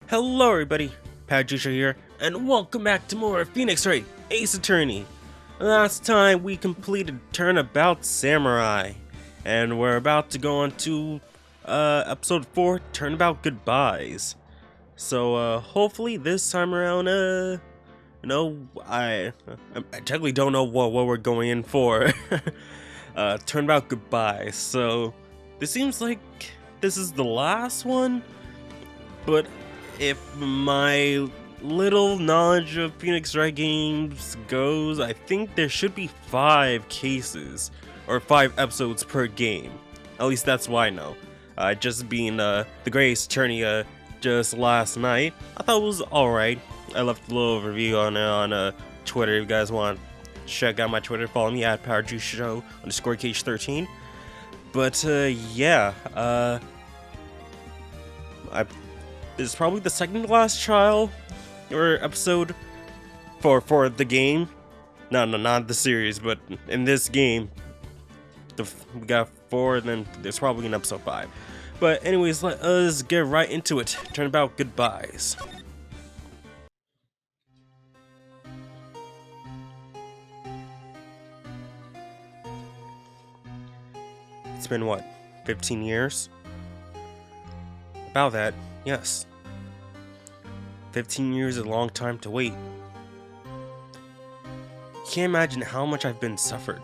Hello everybody, Patricia here, and welcome back to more Phoenix Wright, Ace Attorney. Last time we completed Turnabout Samurai, and we're about to go on to episode 4, Turnabout Goodbyes. So hopefully this time around, I technically don't know what we're going in for. Turnabout Goodbyes. So this seems like this is the last one, but if my little knowledge of Phoenix Wright games goes, I think there should be 5 cases, or 5 episodes per game. At least that's what I know. Just being the greatest attorney just last night, I thought it was alright. I left a little review on it on Twitter if you guys want to check out my Twitter. Follow me at PowerJuiceShow_KH13. But yeah, it's probably the second to last trial or episode for the game. No, not the series, but in this game, we got 4, and then there's probably an episode 5. But anyways, let us get right into it. Turnabout Goodbyes. It's been what, 15 years? About that, yes. 15 years is a long time to wait. Can't imagine how much I've been suffered.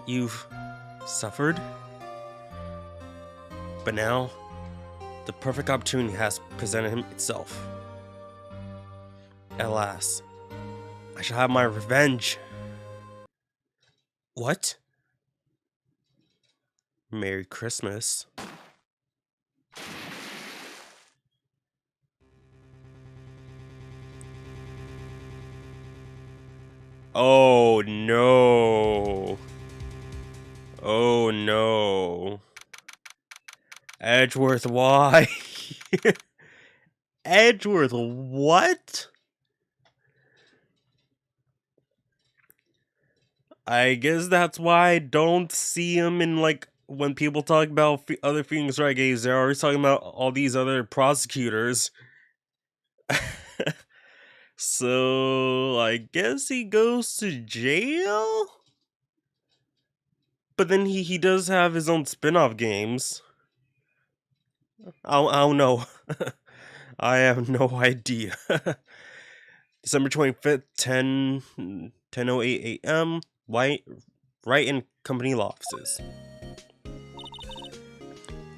You've suffered? But now, the perfect opportunity has presented itself. At last, I shall have my revenge. What? Merry Christmas. Oh no. Oh no. Edgeworth, why? Edgeworth, what? I guess that's why I don't see him in, like, when people talk about other Phoenix Wright games, they're always talking about all these other prosecutors. So, I guess he goes to jail? But then he does have his own spin-off games. I don't know. I have no idea. December 25th, 10:08 a.m. Wright and Company law offices.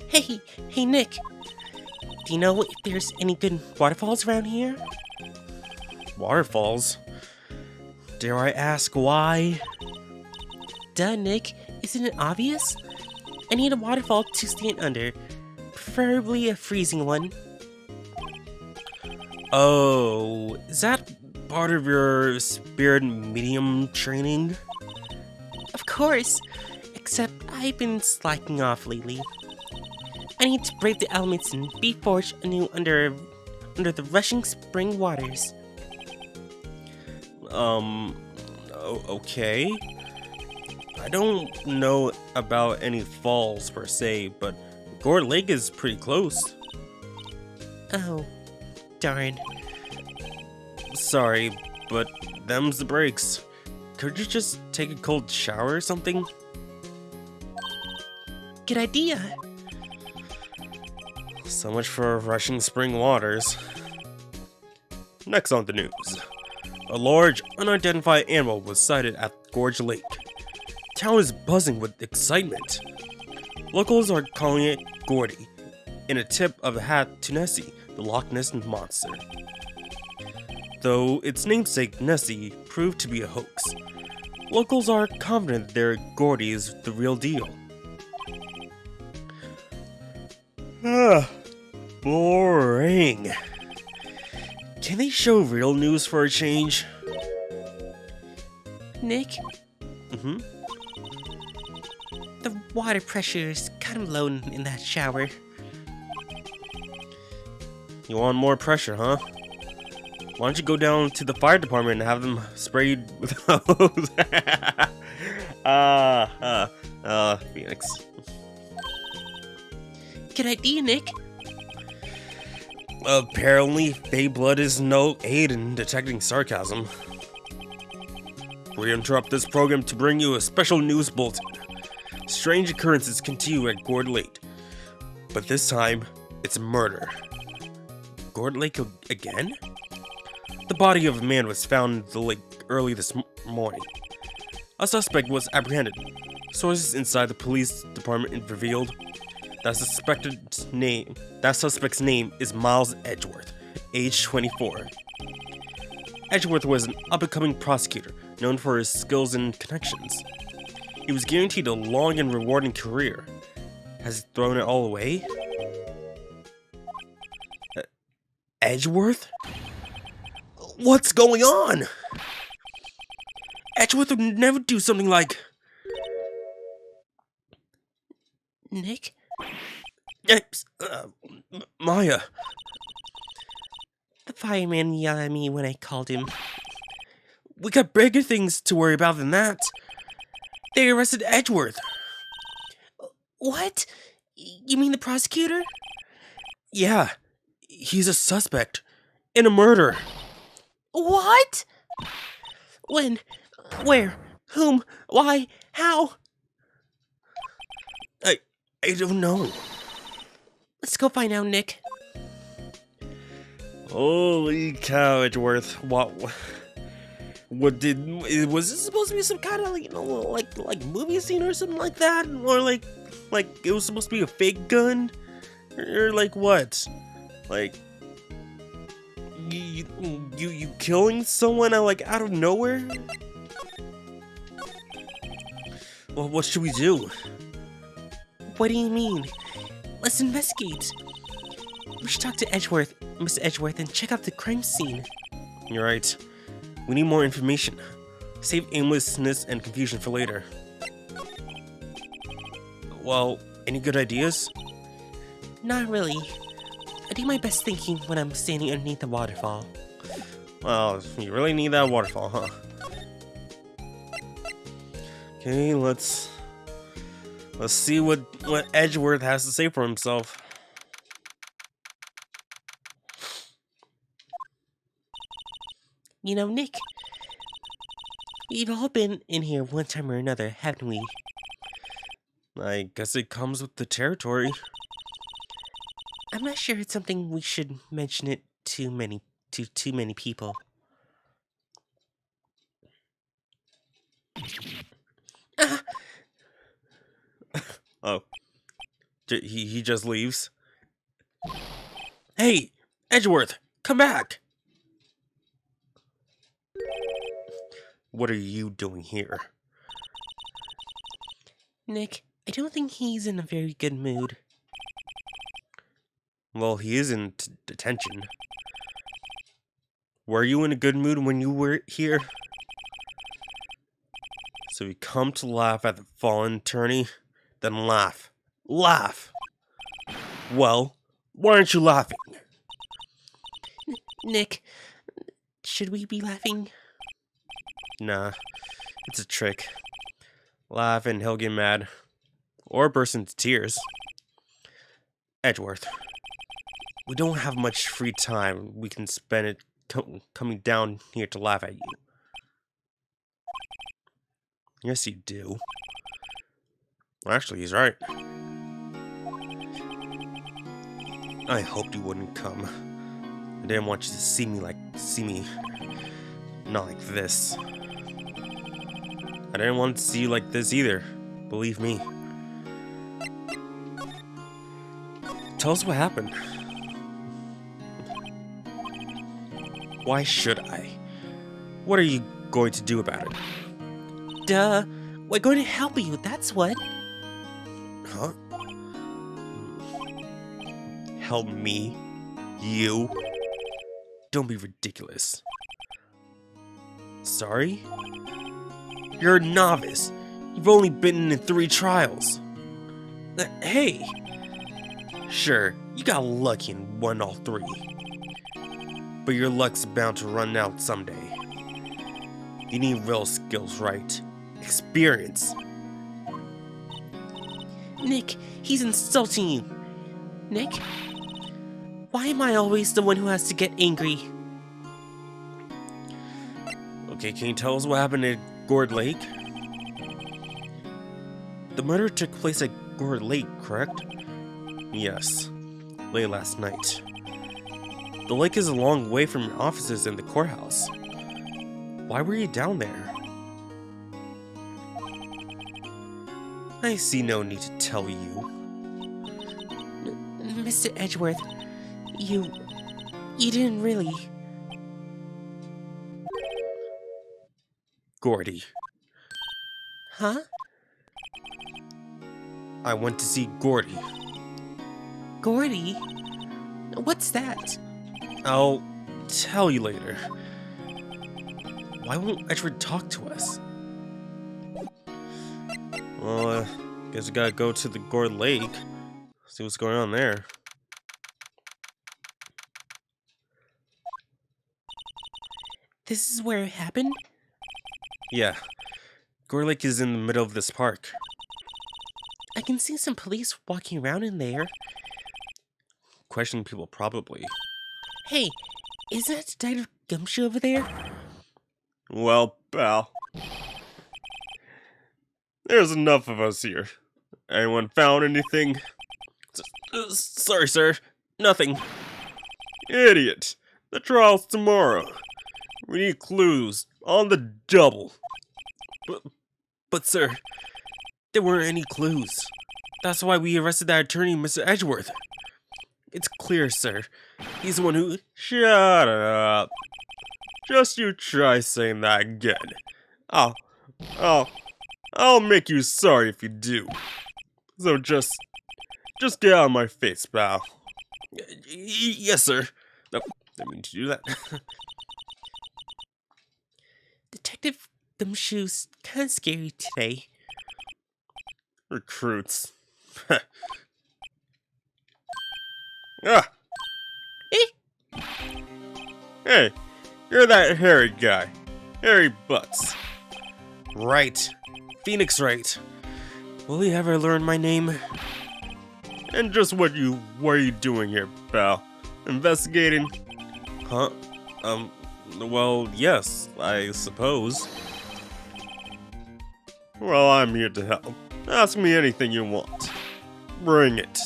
Hey Nick. Do you know if there's any good waterfalls around here? Waterfalls? Dare I ask why? Duh, Nick. Isn't it obvious? I need a waterfall to stand under. Preferably a freezing one. Oh, is that part of your spirit medium training? Of course. Except I've been slacking off lately. I need to brave the elements and be forged anew under the rushing spring waters. Okay. I don't know about any falls per se, but Gore Lake is pretty close. Oh, darn. Sorry, but them's the breaks. Could you just take a cold shower or something? Good idea. So much for rushing spring waters. Next on the news. A large, unidentified animal was sighted at Gorge Lake. Town is buzzing with excitement. Locals are calling it Gordy, in a tip of the hat to Nessie, the Loch Ness monster. Though its namesake Nessie proved to be a hoax, locals are confident their Gordy is the real deal. Boring. Can they show real news for a change? Nick? Mm-hmm. The water pressure is kind of low in that shower. You want more pressure, huh? Why don't you go down to the fire department and have them sprayed with hose? Good idea, Nick. Apparently, fake blood is no aid in detecting sarcasm. We interrupt this program to bring you a special news bulletin. Strange occurrences continue at Gourd Lake, but this time, it's murder. Gourd Lake again? The body of a man was found in the lake early this morning. A suspect was apprehended. Sources inside the police department revealed that suspect's name is Miles Edgeworth, age 24. Edgeworth was an up-and-coming prosecutor known for his skills and connections. He was guaranteed a long and rewarding career. Has he thrown it all away? Edgeworth? What's going on? Edgeworth would never do something like... Nick? Maya. The fireman yelled at me when I called him. We got bigger things to worry about than that. They arrested Edgeworth. What? You mean the prosecutor? Yeah, he's a suspect in a murder. What? When? Where? Whom? Why? How? I don't know. Let's go find out, Nick. Holy cow, Edgeworth. What was this supposed to be some kind of, like movie scene or something like that? Or like it was supposed to be a fake gun? Or like what? Like you killing someone out of nowhere? Well, what should we do? What do you mean? Let's investigate. We should talk to Edgeworth, Mr. Edgeworth, and check out the crime scene. You're right. We need more information. Save aimlessness and confusion for later. Well, any good ideas? Not really. I do my best thinking when I'm standing underneath the waterfall. Well, you really need that waterfall, huh? Okay, let's see what Edgeworth has to say for himself. You know, Nick, we've all been in here one time or another, haven't we? I guess it comes with the territory. I'm not sure it's something we should mention it to too many people. Oh. He just leaves. Hey, Edgeworth, come back! What are you doing here? Nick, I don't think he's in a very good mood. Well, he is in detention. Were you in a good mood when you were here? So you come to laugh at the fallen attorney? Then laugh. Laugh! Well, why aren't you laughing? Nick, should we be laughing? Nah, it's a trick. Laugh and he'll get mad. Or burst into tears. Edgeworth, we don't have much free time. We can spend it coming down here to laugh at you. Yes, you do. Well, actually, he's right. I hoped you wouldn't come. I didn't want you to see me not like this. I didn't want to see you like this either. Believe me. Tell us what happened. Why should I? What are you going to do about it? Duh, we're going to help you, that's what. Huh? Help me? You? Don't be ridiculous. Sorry? You're a novice. You've only been in 3 trials. Hey! Sure, you got lucky and won all 3. But your luck's bound to run out someday. You need real skills, right? Experience. Nick, he's insulting you. Nick? Why am I always the one who has to get angry? Okay, can you tell us what happened at Gourd Lake? The murder took place at Gourd Lake, correct? Yes, late last night. The lake is a long way from your offices in the courthouse. Why were you down there? I see no need to tell you. Mr. Edgeworth, you didn't really... Gordy. Huh? I went to see Gordy. Gordy? What's that? I'll tell you later. Why won't Edgeworth talk to us? Well, guess we gotta go to the Gourd Lake. See what's going on there. This is where it happened? Yeah. Gourd Lake is in the middle of this park. I can see some police walking around in there. Questioning people, probably. Hey, is that Detective Gumshoe over there? Well, pal. There's enough of us here. Anyone found anything? Sorry, sir. Nothing. Idiot. The trial's tomorrow. We need clues. On the double. But sir, there weren't any clues. That's why we arrested that attorney, Mr. Edgeworth. It's clear, sir. He's the one who... Shut up. Just you try saying that again. I'll make you sorry if you do. So just get out of my face, pal. Yes, sir. No, didn't mean to do that. Detective Gumshoe's kind of scary today. Recruits. Ah. Eh? Hey, you're that hairy guy. Hairy Butts. Right. Phoenix Wright. Will he ever learn my name? And just what are you doing here, pal? Investigating? Huh? Well, yes, I suppose. Well, I'm here to help. Ask me anything you want. Bring it.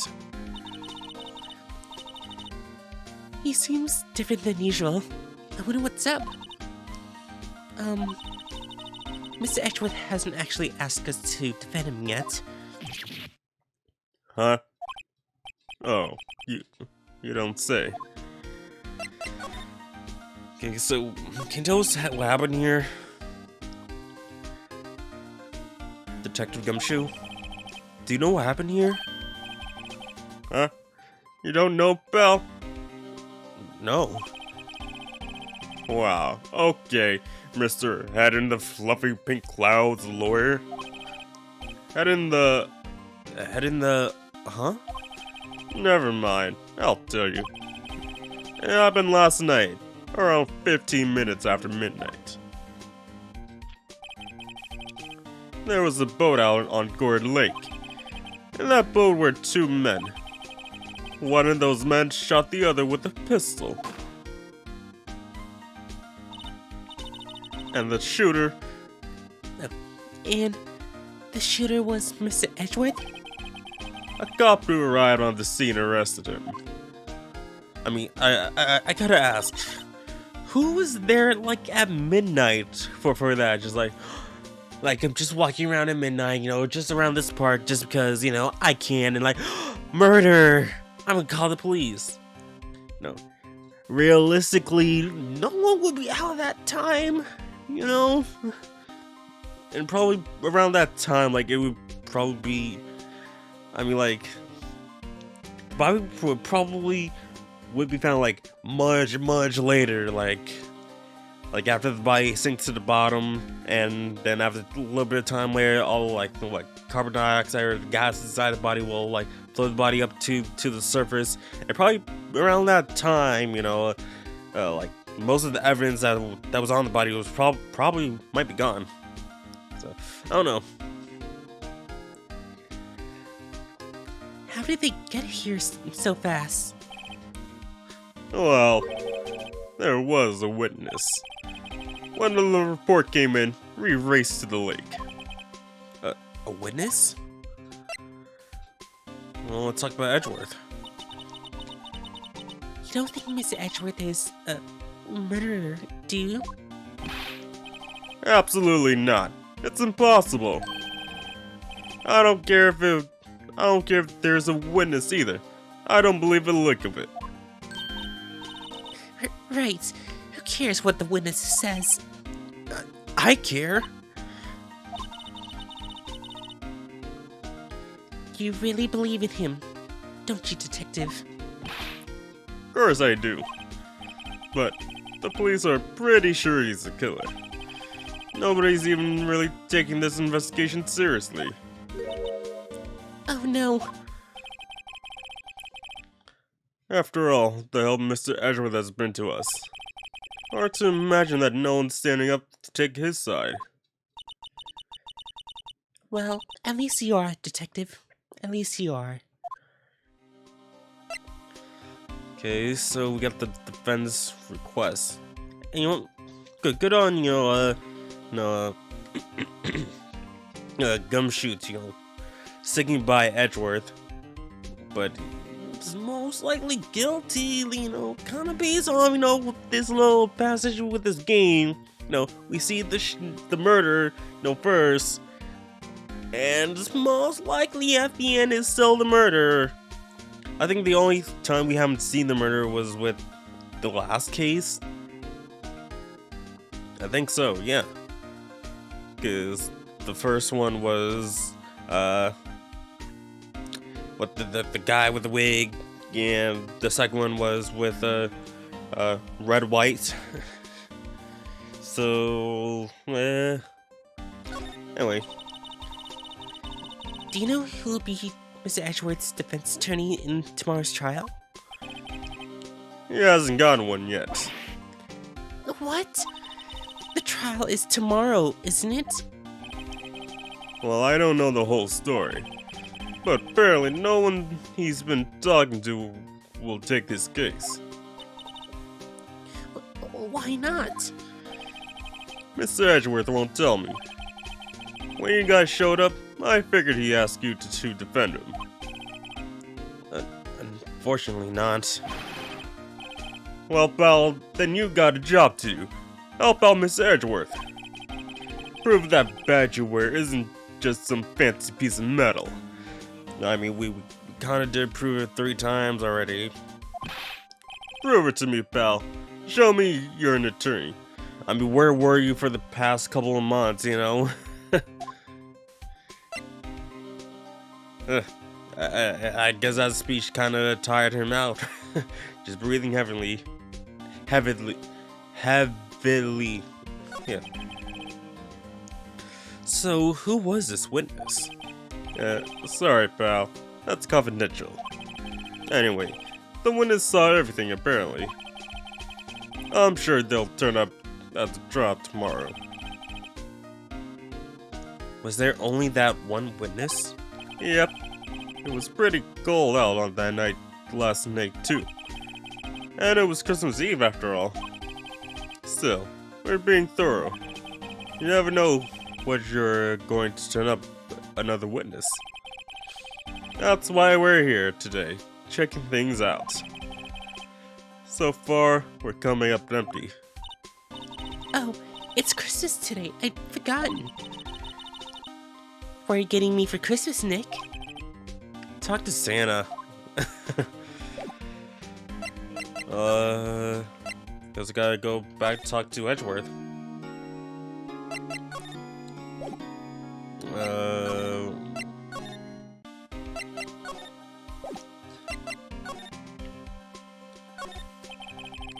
He seems different than usual. I wonder what's up. Mr. Edgeworth hasn't actually asked us to defend him yet. Huh? Oh, you don't say. Okay, so can you tell us what happened here? Detective Gumshoe? Do you know what happened here? Huh? You don't know, pal? No. Wow, okay, Mr. Head in the Fluffy Pink Clouds lawyer. Head in the... Huh? Never mind, I'll tell you. It happened last night, around 15 minutes after midnight. There was a boat out on Gourd Lake. In that boat were two men. One of those men shot the other with a pistol. And the shooter... And the shooter was Mr. Edgeworth? A cop who arrived on the scene arrested him. I mean, I gotta ask, who was there, like, at midnight for that? Just like I'm just walking around at midnight, you know, just around this park just because, you know, I can, and like, murder! I'm gonna call the police. No. Realistically, no one would be out at that time, you know? And probably around that time, like, it would probably be, I mean, like, Bobby would probably be found, like, much later, like after the body sinks to the bottom, and then after a little bit of time later, all, like, what, carbon dioxide or gas inside the body will, like, float the body up to the surface, and probably around that time, you know, like, most of the evidence that was on the body was probably might be gone. So, I don't know. How did they get here so fast? Well, there was a witness. When the report came in, we raced to the lake. A witness? Well, let's talk about Edgeworth. You don't think Mr. Edgeworth is a murderer, do you? Absolutely not. It's impossible. I don't care if there's a witness either. I don't believe a lick of it. Right. Who cares what the witness says? I care. You really believe in him, don't you, Detective? Of course I do. But the police are pretty sure he's the killer. Nobody's even really taking this investigation seriously. Oh no. After all, the help Mr. Edgeworth has been to us. Hard to imagine that no one's standing up to take his side. Well, at least you are, Detective. At least you are. Okay, so we got the defense request. And you know, good on Gumshoot, sticking by Edgeworth. But he's most likely guilty, kind of based on, this little passage with this game. We see the murder, first. And most likely at the end is still the murder. I think the only time we haven't seen the murder was with the last case. I think so, yeah. Because the first one was, the guy with the wig, and the second one was with, Red White. So, anyway. Do you know who will be Mr. Edgeworth's defense attorney in tomorrow's trial? He hasn't gotten one yet. What? The trial is tomorrow, isn't it? Well, I don't know the whole story, but apparently no one he's been talking to will take this case. Why not? Mr. Edgeworth won't tell me. When you guys showed up, I figured he asked you to defend him. Unfortunately not. Well, pal, then you got a job to do. Help out Mr. Edgeworth. Prove that badge you wear isn't just some fancy piece of metal. I mean, we kinda did prove it 3 times already. Prove it to me, pal. Show me you're an attorney. I mean, where were you for the past couple of months, I guess that speech kind of tired him out. Just breathing heavily. Yeah. So, who was this witness? Sorry, pal. That's confidential. Anyway, the witness saw everything, apparently. I'm sure they'll turn up at the trial tomorrow. Was there only that one witness? Yep. It was pretty cold out on that night, last night too. And it was Christmas Eve after all. Still, we're being thorough. You never know what you're going to turn up another witness. That's why we're here today, checking things out. So far, we're coming up empty. Oh, it's Christmas today. I'd forgotten. What are you getting me for Christmas, Nick? Talk to Santa. Guess I gotta go back to talk to Edgeworth.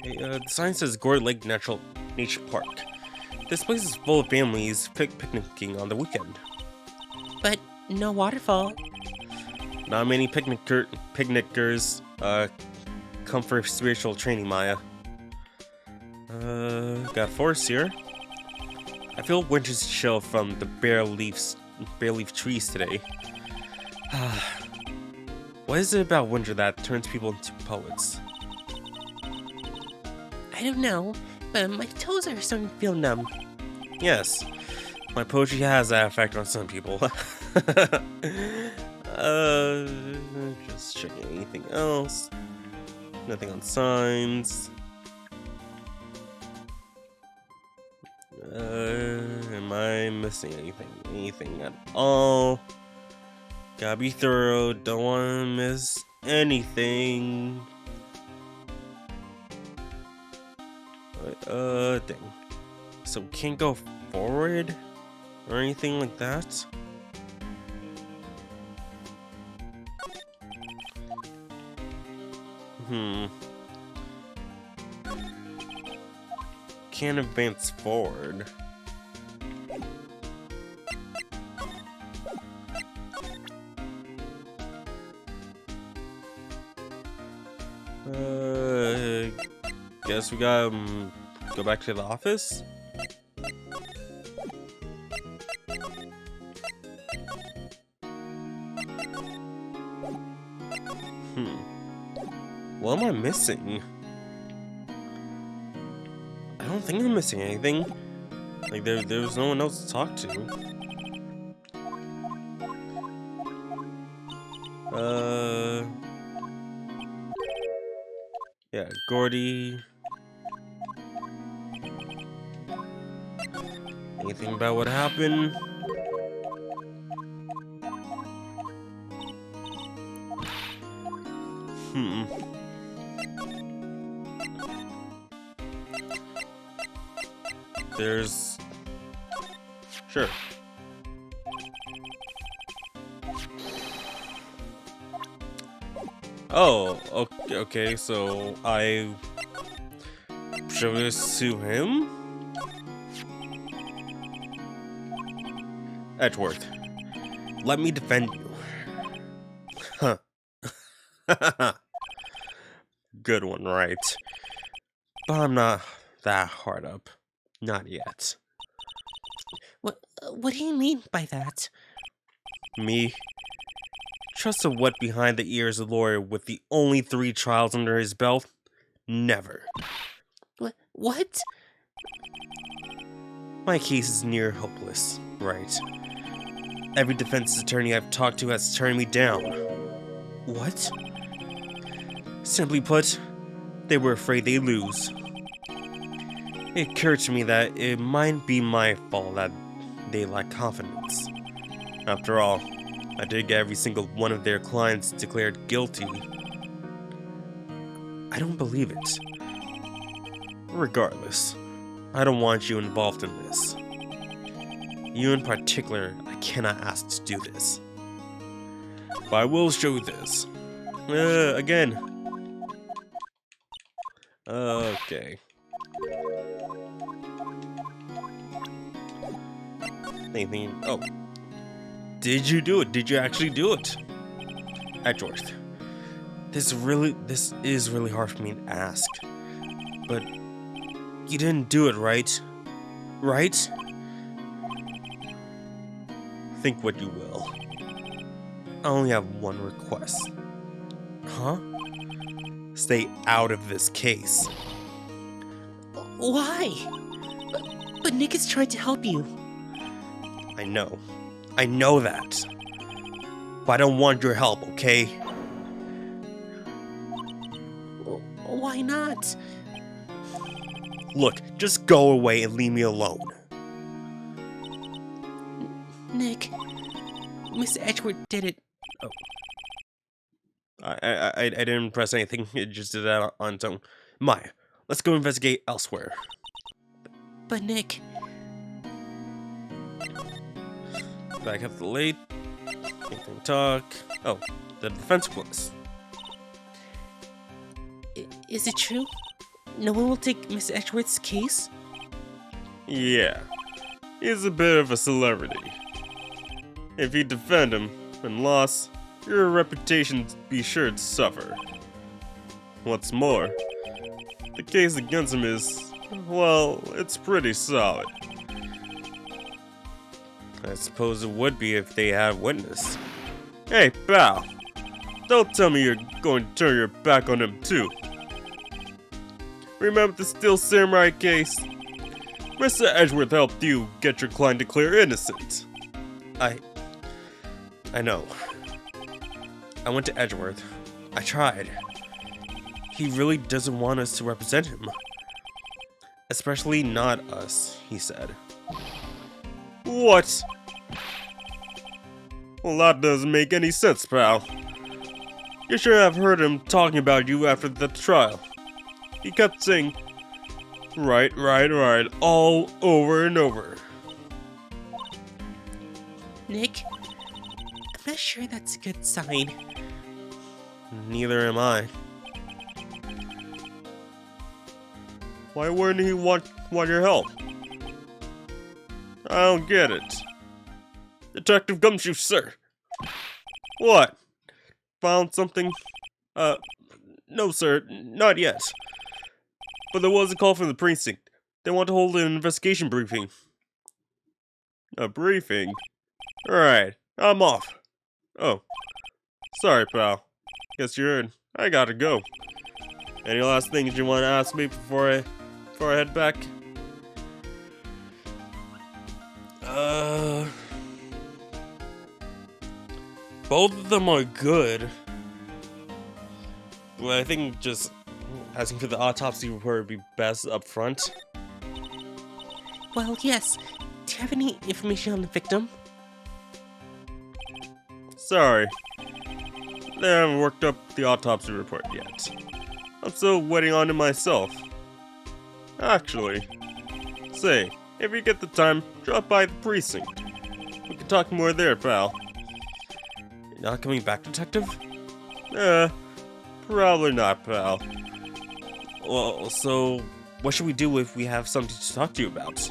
The sign says Gore Lake Natural Nature Park. This place is full of families picnicking on the weekend. But no waterfall. Not many picnickers come for spiritual training, Maya. Got forest here. I feel winter's chill from the bare leaf trees today. What is it about winter that turns people into poets? I don't know, but my toes are starting to feel numb. Yes, my poetry has that effect on some people. Just checking anything else. Nothing on signs. Am I missing anything? Anything at all? Gotta be thorough, don't wanna miss anything. Dang. So can't go forward? Or anything like that? Can't advance forward. Guess we gotta go back to the office? What am I missing? I don't think I'm missing anything. Like there's no one else to talk to. Yeah, Gordy. Anything about what happened? There's... Sure. Oh, okay, so I show this to him? Edgeworth, let me defend you. Huh. Good one, right? But I'm not that hard up. Not yet. What do you mean by that? Me? Trust a wet behind the ears lawyer with the only 3 trials under his belt? Never. What? My case is near hopeless, right? Every defense attorney I've talked to has turned me down. What? Simply put, they were afraid they'd lose. It occurred to me that it might be my fault that they lack confidence. After all, I did get every single one of their clients declared guilty. I don't believe it. Regardless, I don't want you involved in this. You in particular, I cannot ask to do this. But I will show you this. Again. Okay. Anything? Oh. Did you do it? Did you actually do it? Edgeworth. This is really hard for me to ask. But you didn't do it, right? Right? Think what you will. I only have one request. Huh? Stay out of this case. Why? But Nick is trying to help you. I know. I know that. But I don't want your help, okay? Why not? Look, just go away and leave me alone. Nick, Mr. Edgeworth did it. Oh. I didn't press anything. It just did that on its own. Maya, let's go investigate elsewhere. But Nick... Back up the late. Anything talk. Oh, the defense clause. Is it true? No one will take Mr. Edgeworth's case? Yeah. He's a bit of a celebrity. If you defend him and lost, your reputation be sure to suffer. What's more, the case against him is, well, it's pretty solid. I suppose it would be if they had witness. Hey, pal! Don't tell me you're going to turn your back on him too. Remember the Steel Samurai case? Mr. Edgeworth helped you get your client declared innocent. I know. I went to Edgeworth. I tried. He really doesn't want us to represent him. Especially not us, he said. What? Well, that doesn't make any sense, pal. You should have heard him talking about you after the trial. He kept saying, right, all over and over. Nick, I'm not sure that's a good sign. Neither am I. Why wouldn't he want your help? I don't get it. Detective Gumshoe, sir. What? Found something? No, sir, not yet. But there was a call from the precinct. They want to hold an investigation briefing. A briefing? Alright, I'm off. Oh. Sorry, pal. Guess you're in. I gotta go. Any last things you want to ask me before I head back? Both of them are good. Well, I think just asking for the autopsy report would be best up front. Well, yes. Do you have any information on the victim? Sorry. They haven't worked up the autopsy report yet. I'm still waiting on it myself. Actually, say, if you get the time, drop by the precinct. We can talk more there, pal. You're not coming back, detective? Probably not, pal. Well, so what should we do if we have something to talk to you about?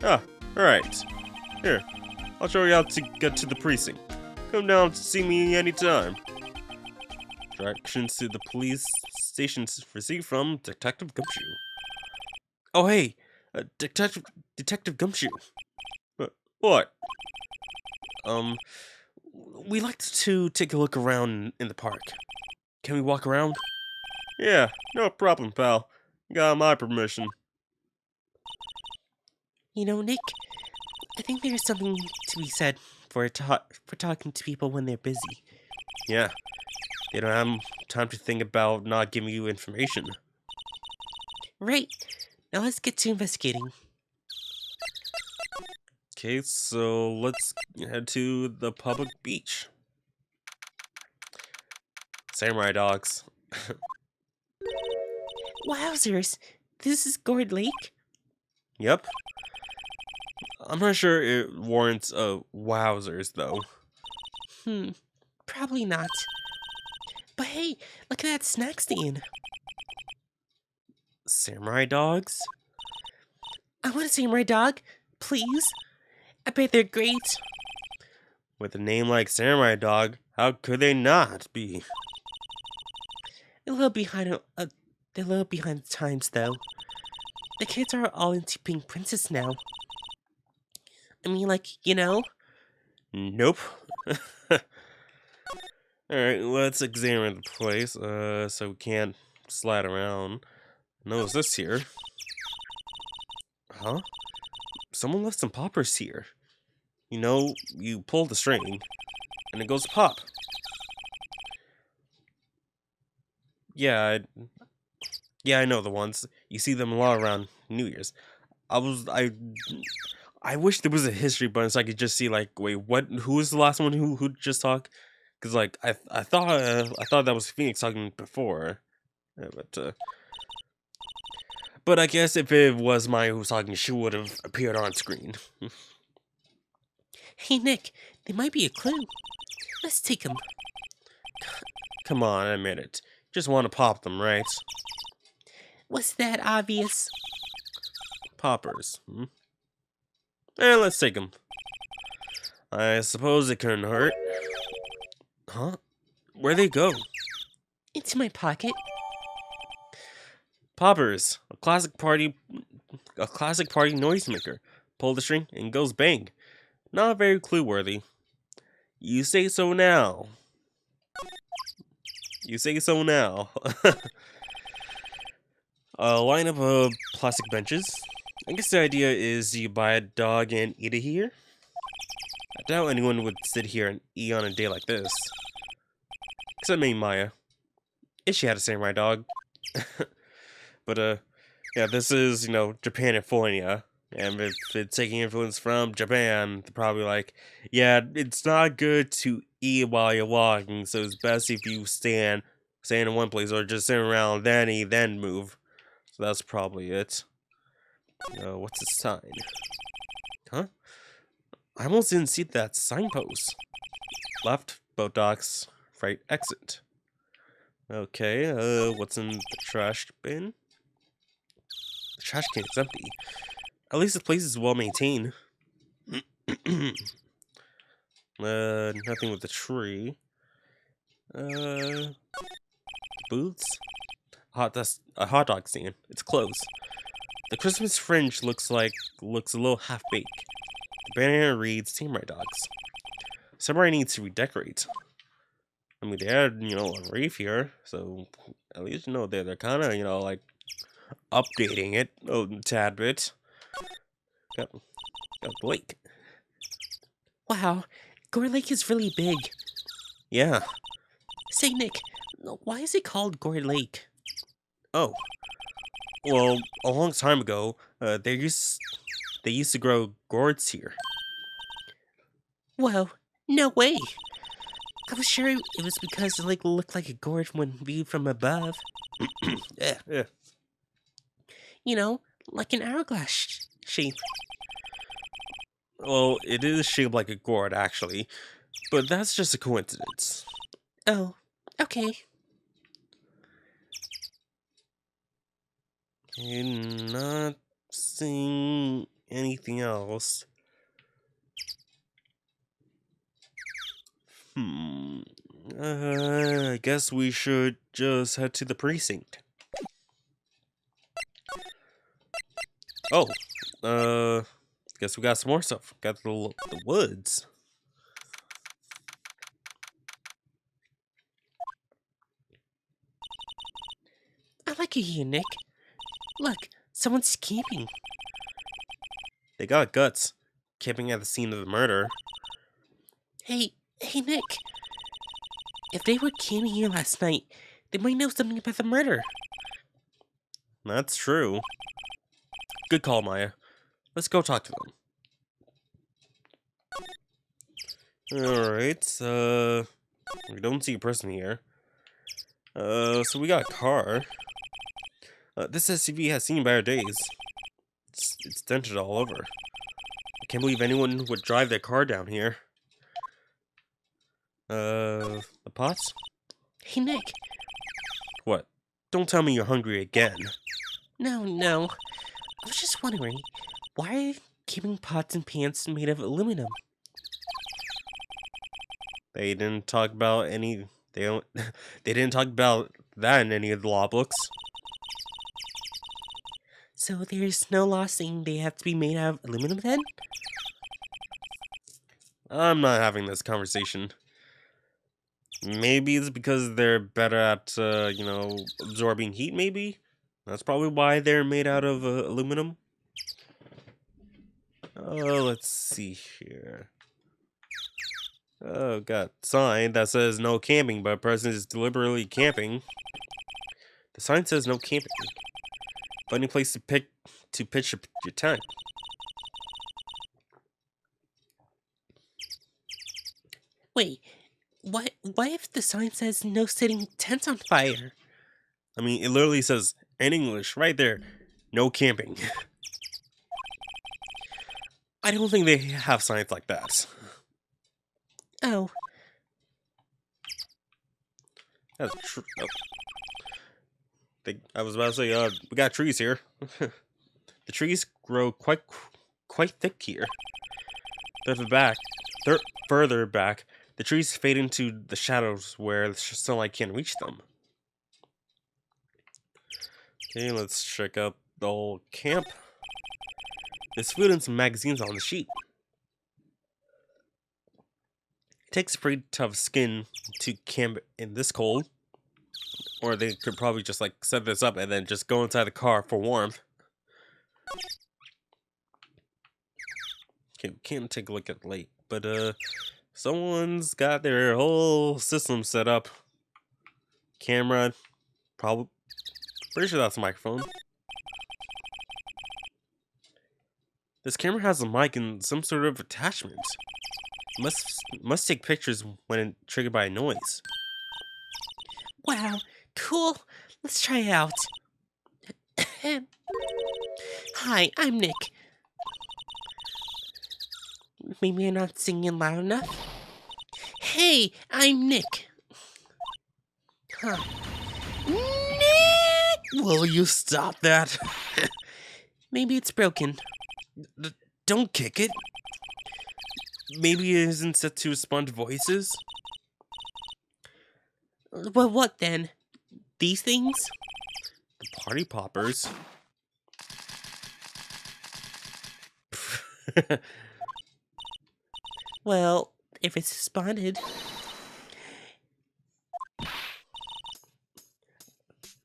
Ah, alright. Here, I'll show you how to get to the precinct. Come down to see me anytime. Directions to the police stations received from Detective Gumshoe. Oh hey, Detective Gumshoe. What? We like to take a look around in the park. Can we walk around? Yeah, no problem, pal. Got my permission. You know, Nick, I think there's something to be said for talking to people when they're busy. Yeah, they don't have time to think about not giving you information. Right. Now let's get to investigating. Okay, so let's head to the public beach. Samurai dogs. Wowzers! This is Gourd Lake? Yep. I'm not sure it warrants wowzers though. Probably not. But hey, look at that snack stand. Samurai dogs? I want a samurai dog, please. I bet they're great. With a name like Samurai Dog, how could they not be? They're a little behind. They're a little behind the times, though. The kids are all into Pink Princess now. I mean, like, you know. Nope. Alright, let's examine the place, so we can't slide around. No, is this here? Huh? Someone left some poppers here. You know, you pull the string, and it goes pop. Yeah, I know the ones. You see them a lot around New Year's. I wish there was a history button so I could just see, like, wait, what? Who was the last one who just talked? Because, like, I thought that was Phoenix talking before, yeah, but I guess if it was Maya who was talking, she would have appeared on screen. Hey, Nick, they might be a clue. Let's take them. Come on, admit it. Just want to pop them, right? Was that obvious? Poppers. Let's take them. I suppose it couldn't hurt. Huh? Where'd they go? Into my pocket. Poppers, a classic party noisemaker. Pull the string and goes bang. Not very clue-worthy. You say so now. You say so now. A line of plastic benches. I guess the idea is you buy a dog and eat it here. I doubt anyone would sit here and eat on a day like this. Except maybe Maya. If she had a samurai dog. But, yeah, this is, Japan and California. And if it's taking influence from Japan, they're probably like, yeah, it's not good to eat while you're walking, so it's best if you stand in one place or just sit around, then eat, then move. So that's probably it. What's the sign? Huh? I almost didn't see that signpost. Left, boat docks, right exit. Okay, what's in the trash bin? The trash can is empty. At least the place is well maintained. Nothing with the tree. Booths? That's a hot dog stand. It's closed. The Christmas fringe looks a little half-baked. The banner reads Samurai Dogs. Samurai needs to redecorate. I mean, they had, a reef here, so at least, they're kind of, like, updating it a tad bit. Got Blake. Wow, Gore Lake is really big. Yeah. Say, Nick, why is it called Gore Lake? Oh. Well, a long time ago, they used to grow gourds here. Whoa, no way. I was sure it was because the lake looked like a gourd when viewed from above. Yeah. Like an hourglass shape. Well, it is shaped like a gourd, actually, but that's just a coincidence. Oh, okay. I'm not seeing anything else. I guess we should just head to the precinct. Oh, guess we got some more stuff. Got the woods. I like it here, Nick. Look, someone's camping. They got guts. Camping at the scene of the murder. Hey, Nick. If they were camping here last night, they might know something about the murder. That's true. Good call, Maya. Let's go talk to them. Alright, we don't see a person here. So we got a car. This SUV has seen better days. It's dented all over. I can't believe anyone would drive their car down here. The pots? Hey, Nick. What? Don't tell me you're hungry again. No. I was just wondering, why are you keeping pots and pans made of aluminum? They didn't talk about any. They didn't talk about that in any of the law books. So there's no law saying they have to be made out of aluminum then? I'm not having this conversation. Maybe it's because they're better at, absorbing heat, maybe? That's probably why they're made out of aluminum. Oh, let's see here. Oh, got a sign that says no camping, but a person is deliberately camping. The sign says no camping. Funny place to pitch your tent. Wait, what if the sign says no setting tents on fire? I mean, it literally says in English right there, no camping. I don't think they have signs like that. Oh. That's true. Oh. I was about to say, we got trees here. The trees grow quite thick here. Further back, the trees fade into the shadows where the sunlight can't reach them. Okay, let's check out the old camp. There's food and some magazines on the sheet. It takes a pretty tough skin to camp in this cold. Or they could probably just like set this up and then just go inside the car for warmth. Okay, we can't take a look at the lake, but someone's got their whole system set up. Camera, probably, pretty sure that's a microphone. This camera has a mic and some sort of attachment. Must take pictures when triggered by a noise. Wow, cool. Let's try it out. Hi, I'm Nick. Maybe I'm not singing loud enough. Hey, I'm Nick. Huh. Nick! Will you stop that? Maybe it's broken. Don't kick it. Maybe it isn't set to respond to voices? Well, what then? These things? The party poppers. Well, if it's responded.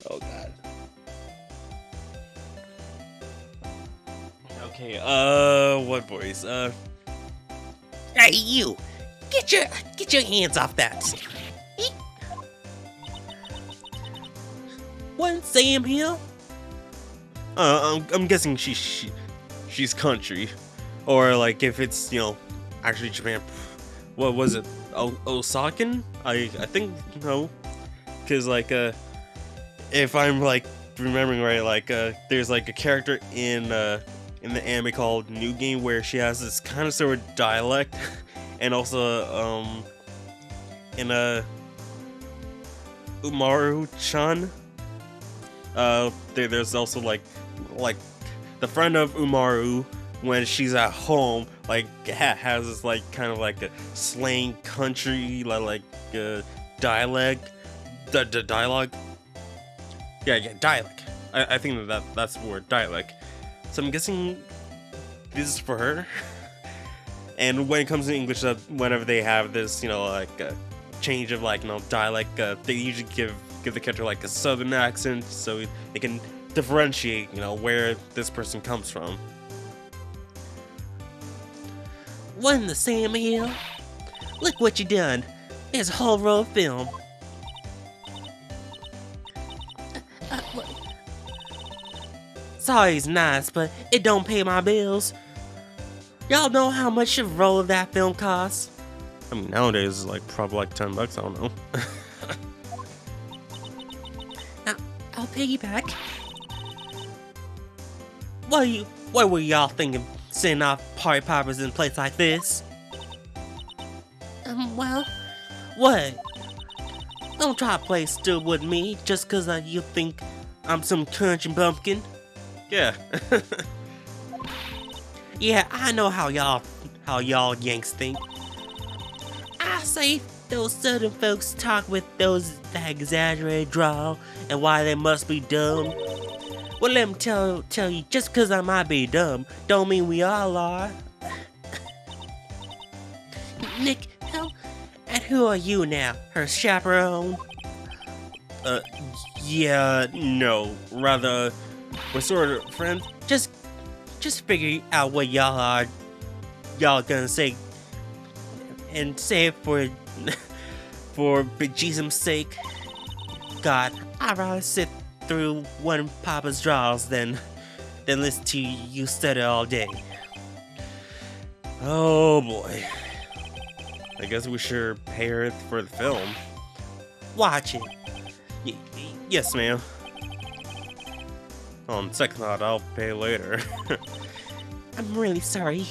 Oh god. Okay, what voice? Hey, you! Get your hands off that! What, Sam Hill? I'm guessing she's country, or like if it's actually Japan. What was it? Osakan? I think no, because like if I'm like remembering right, like there's like a character in the anime called New Game where she has this kind of sort of dialect, and also in Umaru-chan. There's also like the friend of Umaru when she's at home, like has this like kind of like a slang country dialect, the dialogue. Yeah, dialect. I think that's the word, dialect. So I'm guessing this is for her. And when it comes to English, whenever they have this, like a change of dialect, they usually give the character like a southern accent so they can differentiate, where this person comes from. What in the Sam Hill? Look what you done. There's a whole roll of film. Sorry, it's nice, but it don't pay my bills. Y'all know how much a roll of that film costs? I mean, nowadays it's like probably like $10. I don't know. I'll piggyback. What were y'all thinking, sending off party poppers in a place like this? Well, what? Don't try to play stupid with me just cause you think I'm some country bumpkin. Yeah. Yeah, I know how y'all Yanks think. I say those southern folks talk with that exaggerated drawl and why they must be dumb. Well, let me tell you, just cause I might be dumb, don't mean we all are. Nick, and who are you now? Her chaperone? Yeah, no. Rather, we're sort of friends. Just figure out what y'all gonna say, and say it for bejesus's sake. God, I'd rather sit through one Papa's draws than listen to you stutter all day. Oh boy. I guess we should pay her for the film. Watch it. Yes, ma'am. On second thought, I'll pay later. I'm really sorry.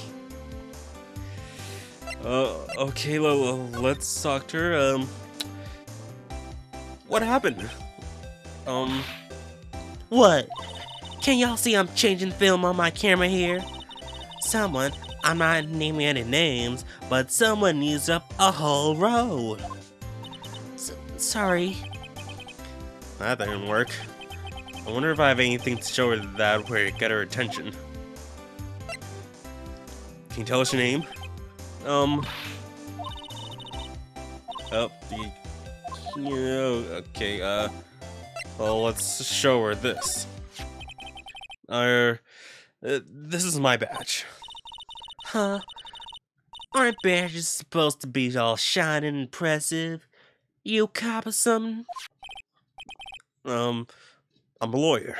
Okay, let's talk to her. What happened? What? Can y'all see I'm changing film on my camera here? Someone, I'm not naming any names, but someone used up a whole road. Sorry. That didn't work. I wonder if I have anything to show her that would get her attention. Can you tell us your name? Okay, Well, let's show her this. This is my badge. Huh? Aren't badges supposed to be all shiny and impressive? You cop or something? I'm a lawyer.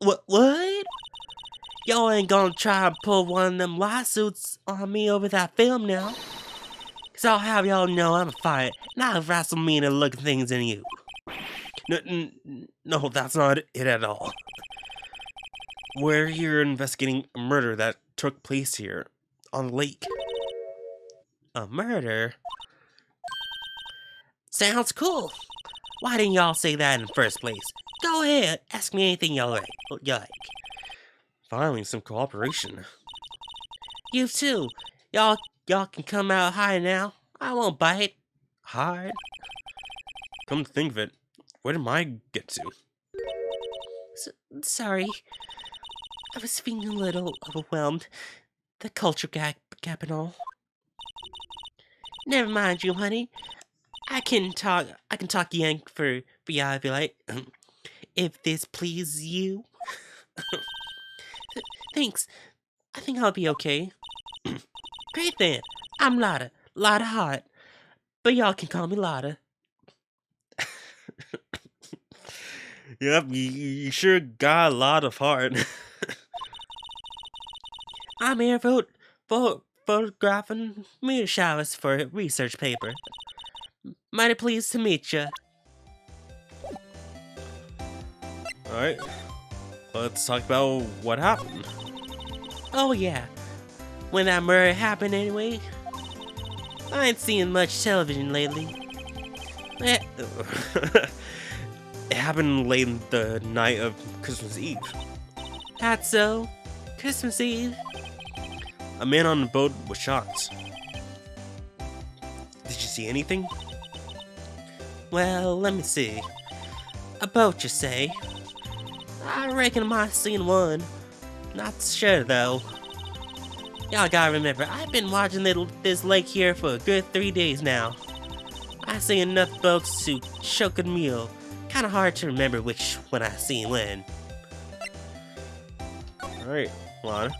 What? Y'all ain't gonna try and pull one of them lawsuits on me over that film now? Cause I'll have y'all know I'm a fight, not a WrestleMania looking things in you. No, that's not it at all. We're here investigating a murder that took place here on the lake. A murder? Sounds cool. Why didn't y'all say that in the first place? Go ahead, ask me anything y'all like. Finally, some cooperation. You too. Y'all can come out high now. I won't bite. Hard. Come to think of it, where did mine get to? Sorry. I was feeling a little overwhelmed. The culture gap and all. Never mind you, honey. I can talk yank for y'all if you like. If this pleases you. Thanks. I think I'll be okay. Great then. I'm Lotta. Lotta Hot. But y'all can call me Lotta. Yep, you sure got a lot of heart. I'm here photographing meteor showers for a research paper. Mighty pleased to meet ya. Alright, let's talk about what happened. Oh yeah. When that murder happened anyway. I ain't seen much television lately. It happened late in the night of Christmas Eve. That's so. Christmas Eve. A man on the boat was shot. Did you see anything? Well, let me see. A boat, you say? I reckon I might have seen one. Not sure, though. Y'all gotta remember, I've been watching this lake here for a good 3 days now. I've seen enough boats to choke a meal. Kinda hard to remember which one I seen when. Alright, Lana.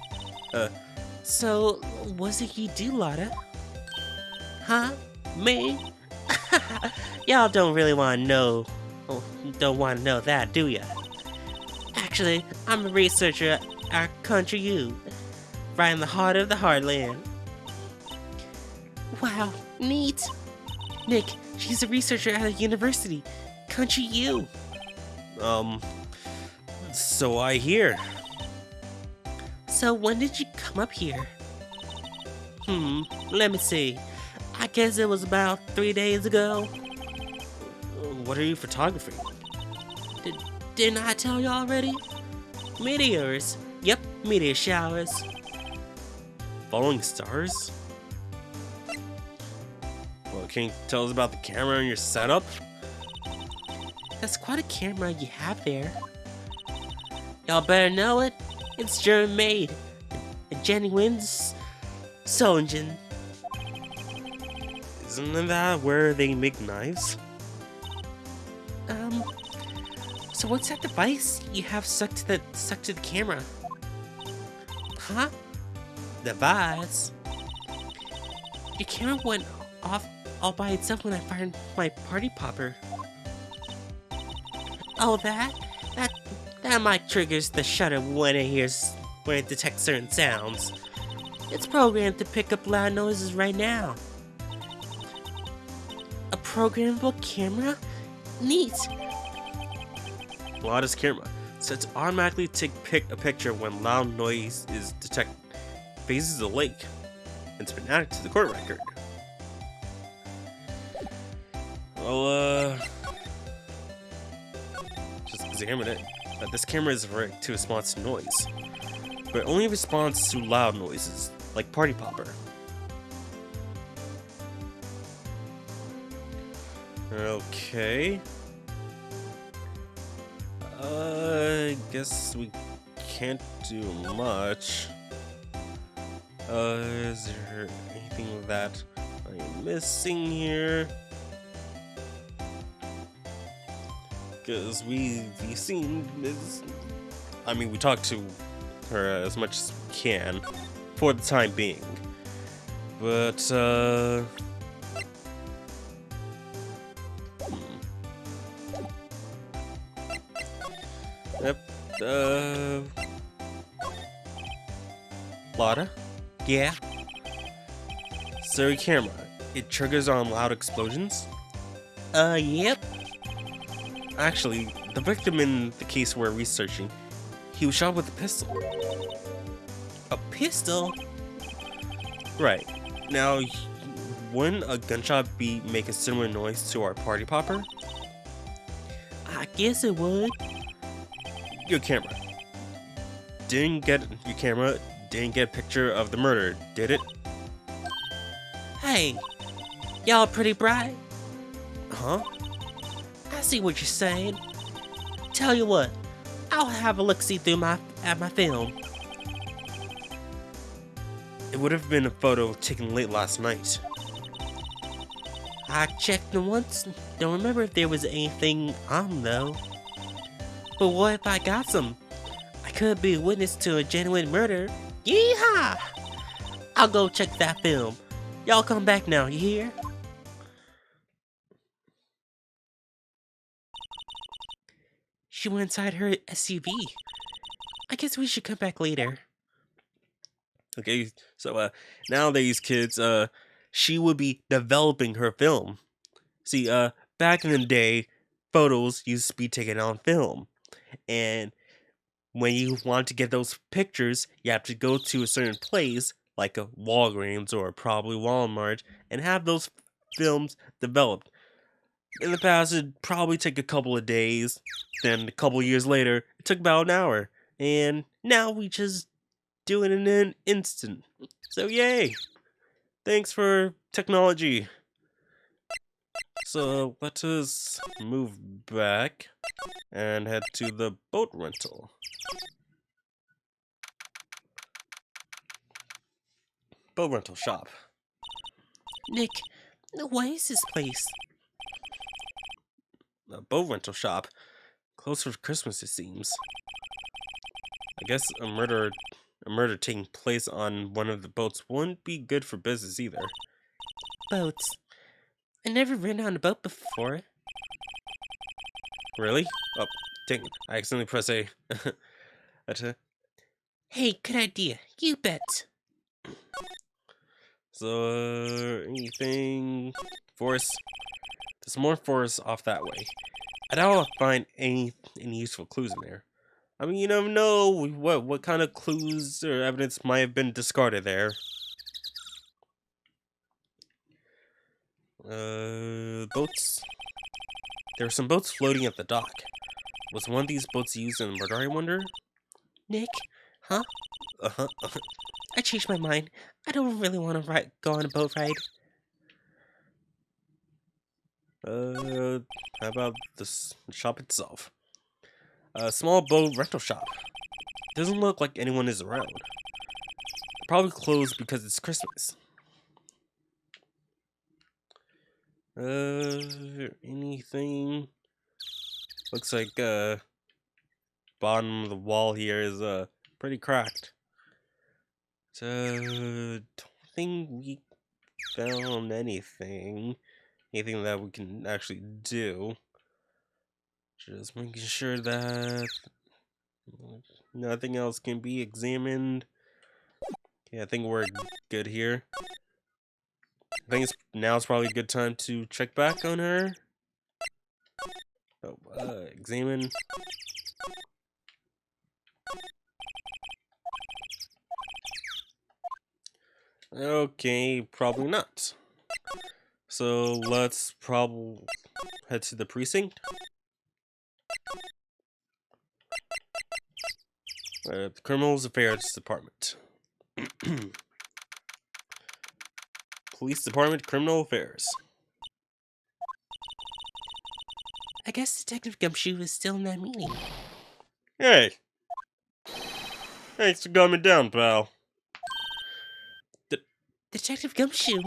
So, what's it you do, Lotta? Huh? Me? Y'all don't really want to know. Don't want to know that, do ya? Actually, I'm a researcher at our Country U, right in the heart of the heartland. Wow, neat. Nick, she's a researcher at a university. Country U. So I hear. So when did you come up here? Let me see. I guess it was about 3 days ago. What are you photographing? Didn't I tell you already? Meteors. Yep, meteor showers. Following stars? Well, can you tell us about the camera and your setup? That's quite a camera you have there. Y'all better know it. It's German made. A genuine Solingen. Isn't that where they make knives? So what's that device you have stuck to the camera? Huh? Device? Your camera went off all by itself when I fired my party popper. Oh, that mic triggers the shutter when it detects certain sounds. It's programmed to pick up loud noises right now. A programmable camera? Neat. Lada's camera sets automatically to pick a picture when loud noise is detected. Faces the lake. It's been added to the court record. Well, just examine it. This camera is rigged to respond to noise, but only responds to loud noises, like party popper. Okay. I guess we can't do much. Is there anything that I'm missing here? because we seen is, I mean, we talked to her as much as we can for the time being, but yep, Lotta, Yeah? so your camera, it triggers on loud explosions. Yep. Actually, the victim in the case we're researching, he was shot with a pistol. A pistol? Right. Now, wouldn't a gunshot make a similar noise to our party popper? I guess it would. Your camera didn't get a picture of the murder, did it? Hey, y'all pretty bright. Huh? I see what you're saying. Tell you what, I'll have a look-see through at my film. It would have been a photo taken late last night. I checked it once, don't remember if there was anything on though. But what if I got some? I could be a witness to a genuine murder. Yeehaw! I'll go check that film. Y'all come back now, you hear? She went inside her SUV. I guess we should come back later. Okay, so nowadays kids, she would be developing her film. See, back in the day, photos used to be taken on film, and when you want to get those pictures, you have to go to a certain place, like a Walgreens or probably Walmart, and have those films developed. In the past, it'd probably take a couple of days. Then a couple of years later, it took about an hour. And now we just do it in an instant. So yay! Thanks for technology. So let us move back and head to the boat rental. Boat rental shop. Nick, what is this place? A boat rental shop. Closed for Christmas, it seems. I guess a murder taking place on one of the boats wouldn't be good for business either. Boats. I never ridden on a boat before. Really? Oh, dang it. I accidentally pressed A. Hey, good idea. You bet. So, anything? Forest? There's more forest off that way. I doubt I'll find any useful clues in there. I mean, you never know what kind of clues or evidence might have been discarded there. Boats. There were some boats floating at the dock. Was one of these boats used in the murder, I wonder? Nick? Huh? Uh-huh. I changed my mind. I don't really want to go on a boat ride. How about the shop itself? A small boat rental shop. Doesn't look like anyone is around. Probably closed because it's Christmas. Anything? Looks like bottom of the wall here is pretty cracked. So don't think we found anything that we can actually do. Just making sure that nothing else can be examined. Yeah, I think we're good here. I think now's probably a good time to check back on her. Oh, examine. Okay, probably not. So let's probably head to the precinct. The Criminals Affairs Department. Police Department, Criminal Affairs. I guess Detective Gumshoe is still in that meeting. Hey! Thanks for coming down, pal. Detective Gumshoe?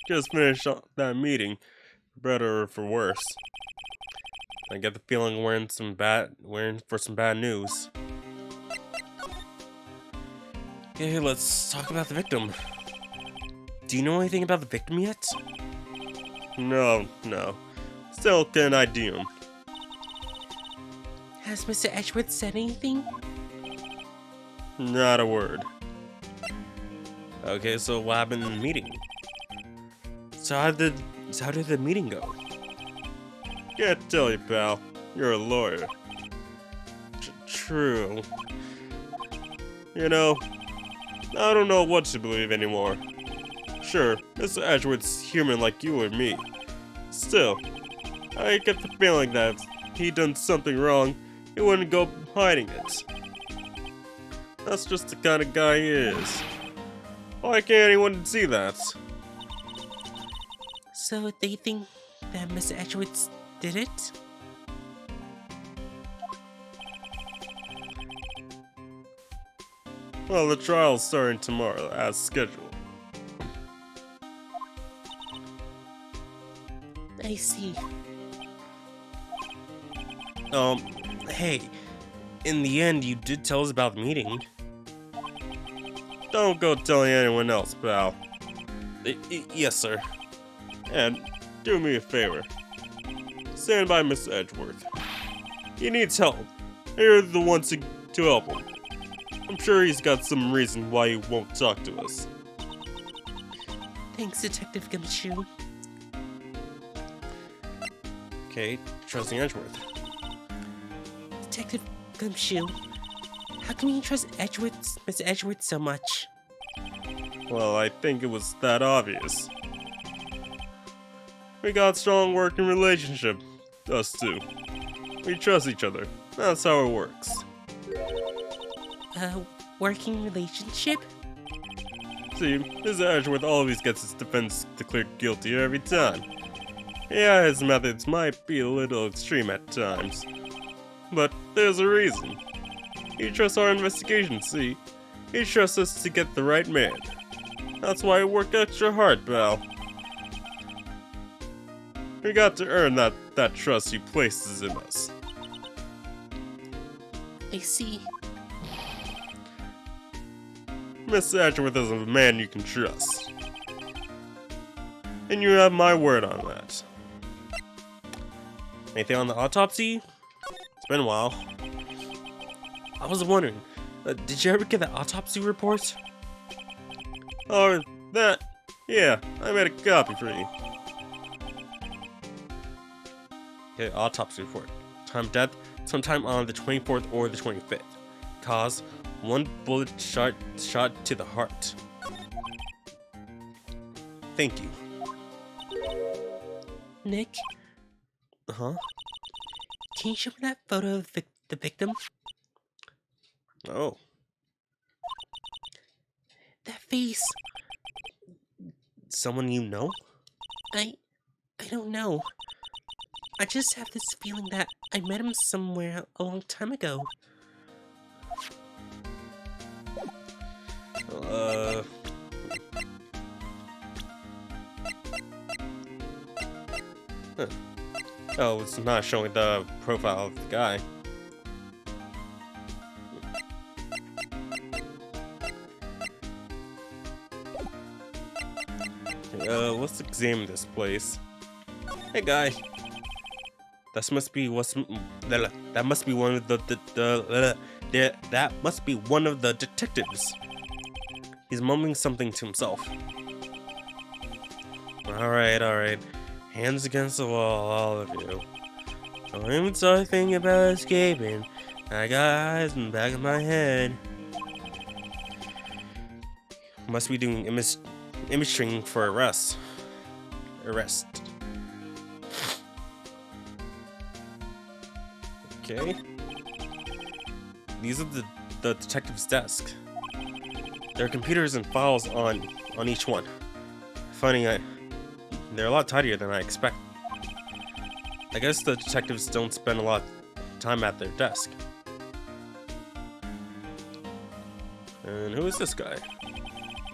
Just finished that meeting, for better or for worse. I get the feeling we're in for some bad news. Okay, let's talk about the victim. Do you know anything about the victim yet? No. Still can't ID him. Has Mr. Edgeworth said anything? Not a word. Okay, so what happened in the meeting? So how did the meeting go? Can't tell you, pal. You're a lawyer. True. You know, I don't know what to believe anymore. Sure, Mr. Edgeworth's human like you or me. Still, I get the feeling that if he'd done something wrong, he wouldn't go hiding it. That's just the kind of guy he is. Why can't anyone see that? So they think that Mr. Edgeworth did it? Well, the trial's starting tomorrow, as scheduled. I see. Hey, in the end, you did tell us about the meeting. Don't go telling anyone else, pal. Yes, sir. And do me a favor. Stand by Mr. Edgeworth. He needs help. You're the ones to help him. I'm sure he's got some reason why he won't talk to us. Thanks, Detective Gumshoe. Okay, trusting Edgeworth. Detective Gumshoe, how can you trust Mr. Edgeworth so much? Well, I think it was that obvious. We got a strong working relationship, us two. We trust each other. That's how it works. Working relationship? See, Mr. Edgeworth always gets his defense declared guilty every time. Yeah, his methods might be a little extreme at times. But there's a reason. He trusts our investigation, see? He trusts us to get the right man. That's why I work extra hard, pal. We got to earn that trust he places in us. I see. Mr. Edgeworth is a man you can trust. And you have my word on that. Anything on the autopsy? It's been a while. I was wondering, did you ever get the autopsy report? Oh, that? Yeah, I made a copy for you. Okay, autopsy report. Time of death, sometime on the 24th or the 25th. Cause, one bullet shot to the heart. Thank you. Nick, Uh-huh. can you show me that photo of the victim? Oh. That face. Someone you know? I don't know. I just have this feeling that I met him somewhere a long time ago. Huh. Oh, it's not showing the profile of the guy. Let's examine this place. Hey, guy. That must be that must be one of that must be one of the detectives. He's mumbling something to himself. Alright. Hands against the wall, all of you. Don't even start thinking about escaping. I got eyes in the back of my head. Must be doing imaging for arrest. Okay. These are the detective's desk. There are computers and files on each one. Funny, they're a lot tidier than I expect. I guess the detectives don't spend a lot of time at their desk. And who is this guy?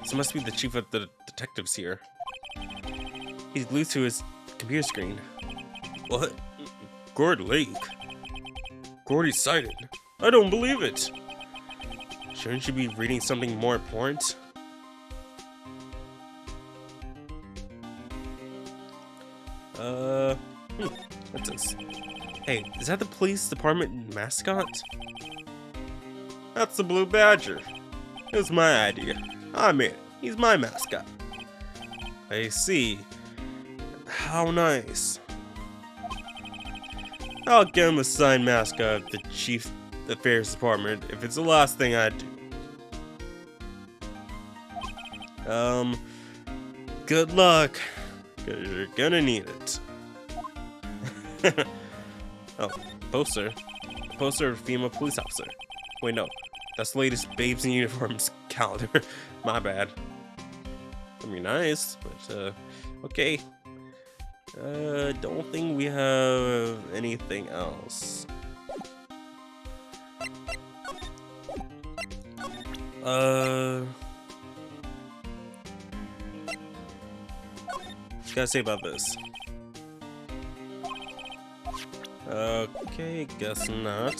This must be the chief of the detectives here. He's glued to his computer screen. What? Gourd Lake? Gordy sighted. I don't believe it. Shouldn't you be reading something more important? What's this? Hey, is that the police department mascot? That's the Blue Badger. It was my idea. I made it. He's my mascot. I see. How nice. I'll get him a signed mascot of the Chief Affairs Department if it's the last thing I do. Good luck, 'cause you're gonna need it. Oh, poster. Poster of female police officer. Wait, no. That's the latest Babes in Uniforms calendar. My bad. I mean, nice, but, okay. Don't think we have anything else. What gotta say about this? Okay, guess not.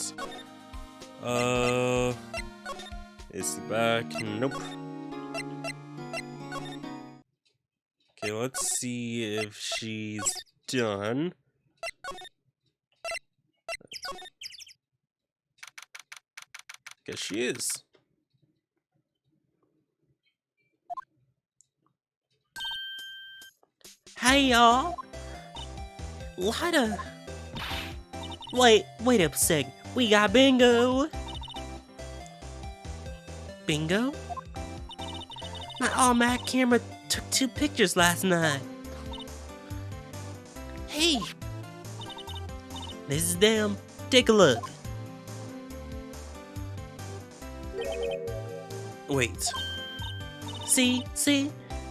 Is the back? Nope. Okay, let's see if she's done. Guess she is. Hey y'all! Lotta! Wait a sec. We got bingo! Bingo? My automatic camera took 2 pictures last night. Hey! This is them. Take a look. Wait. See?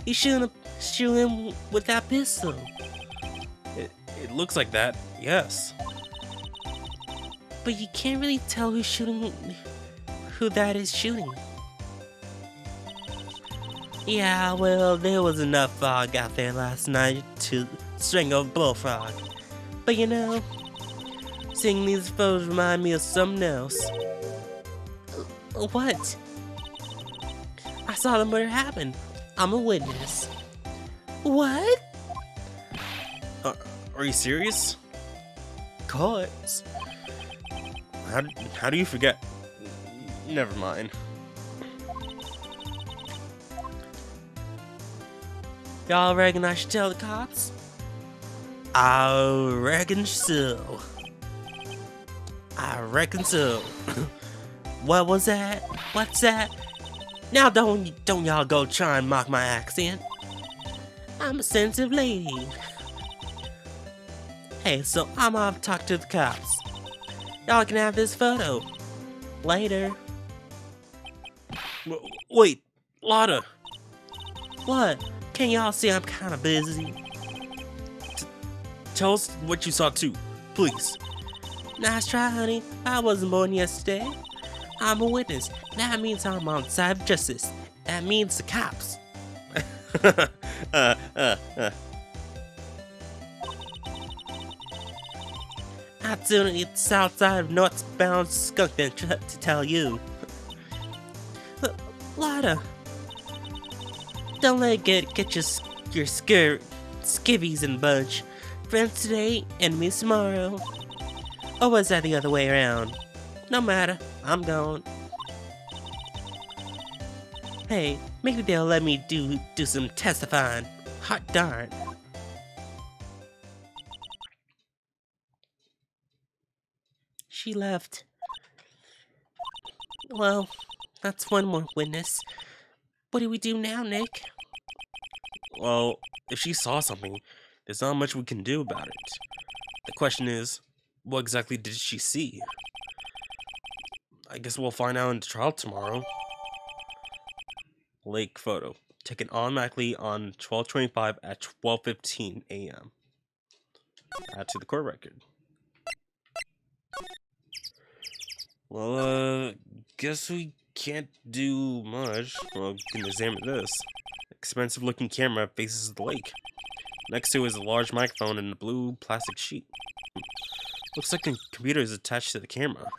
You shouldn't shoot him with that pistol. It looks like that, yes. But you can't really tell who that is shooting. Yeah, well, there was enough fog out there last night to strangle a bullfrog. But you know, seeing these photos remind me of something else. What? I saw the murder happen. I'm a witness. What? Are you serious? Of course. How do you forget? Never mind. Y'all reckon I should tell the cops? I reckon so. I reckon so. What was that? What's that? Now don't y'all go try and mock my accent. I'm a sensitive lady. Hey, so I'm off to talk to the cops. Y'all can have this photo. Later. Wait, Lotta. What? Can y'all see I'm kinda busy? Tell us what you saw too, please. Nice try, honey. I wasn't born yesterday. I'm a witness. That means I'm on the side of justice. That means the cops. I'd sooner eat the south side of northbound skunk than to tell you. Lotta, don't let it get your skivvies in a bunch. Friends today, enemies tomorrow. Or was that the other way around? No matter, I'm gone. Hey, maybe they'll let me do some testifying. Hot darn. She left. Well, that's one more witness. What do we do now, Nick? Well, if she saw something, there's not much we can do about it. The question is, what exactly did she see? I guess we'll find out in the trial tomorrow. Lake photo, taken automatically on 12/25 at 12:15 a.m. Add to the court record. Well, guess we can't do much. Well, we can examine this. Expensive looking camera faces the lake. Next to it is a large microphone and a blue plastic sheet. Looks like a computer is attached to the camera.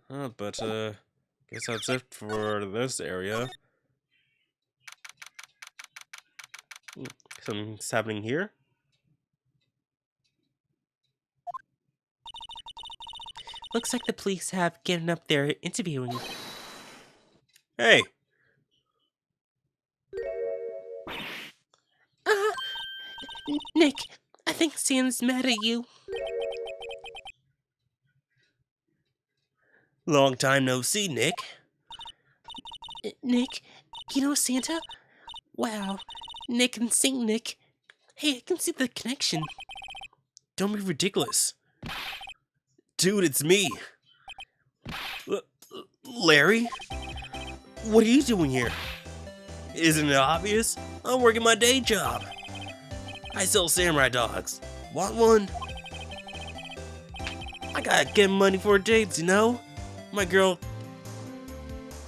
But guess that's it for this area. Something's happening here. Looks like the police have given up their interviewing. Hey! Nick, I think Sam's mad at you. Long time no see, Nick. Nick, you know Santa? Wow, Nick and Saint Nick. Hey, I can see the connection. Don't be ridiculous. Dude, it's me. Larry? What are you doing here? Isn't it obvious? I'm working my day job. I sell samurai dogs. Want one? I gotta get money for dates, you know? My girl...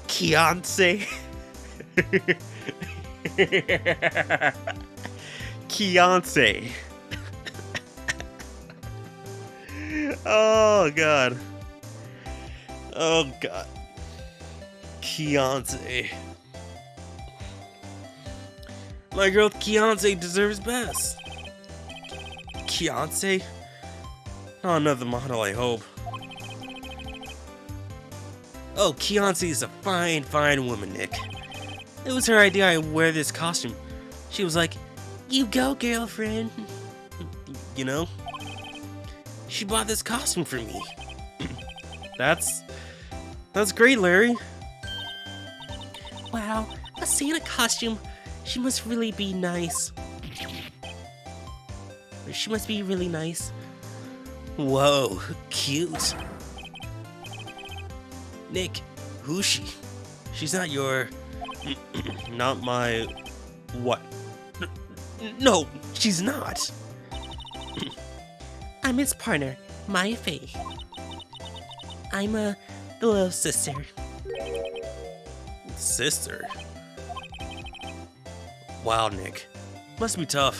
Fiance. Fiance. Oh god. Oh god. Fiance. My girl Fiance deserves best. Fiance? Not another model, I hope. Oh, Fiance is a fine, fine woman, Nick. It was her idea I wear this costume. She was like, "You go, girlfriend." You know? She bought this costume for me. That's great, Larry. Wow, a Santa costume. She must really be nice. She must be really nice. Whoa, cute. Nick, who's she? She's not your... not my... what? No, she's not. I'm his partner, Maya Faye. I'm the little sister. Sister? Wow, Nick. Must be tough.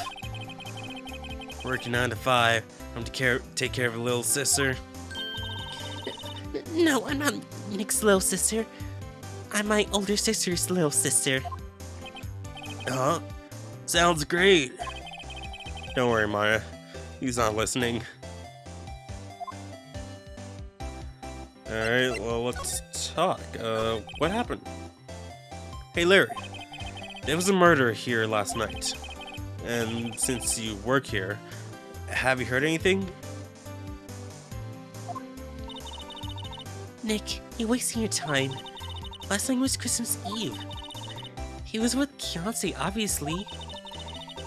Working 9 to 5, I'm to take care of a little sister. No, I'm not Nick's little sister. I'm my older sister's little sister. Huh? Sounds great. Don't worry, Maya. He's not listening. Alright, well, let's talk. What happened? Hey, Larry. There was a murder here last night. And since you work here, have you heard anything? Nick, you're wasting your time. Last night was Christmas Eve. He was with Fiance, obviously.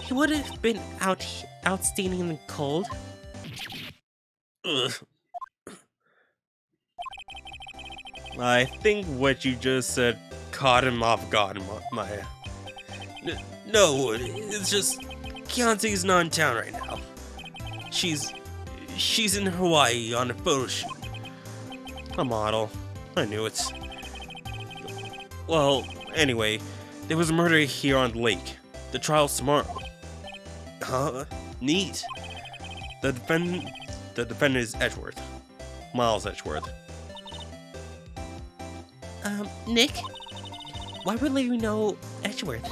He would have been out standing in the cold. Ugh. I think what you just said caught him off guard, Maya. No, it's just Fiance's not in town right now. She's in Hawaii on a photo shoot. A model. I knew it. Well, anyway, there was a murder here on the lake. The trial's tomorrow. Huh? Neat. The defendant is Edgeworth. Miles Edgeworth. Nick? Why would Larry know Edgeworth?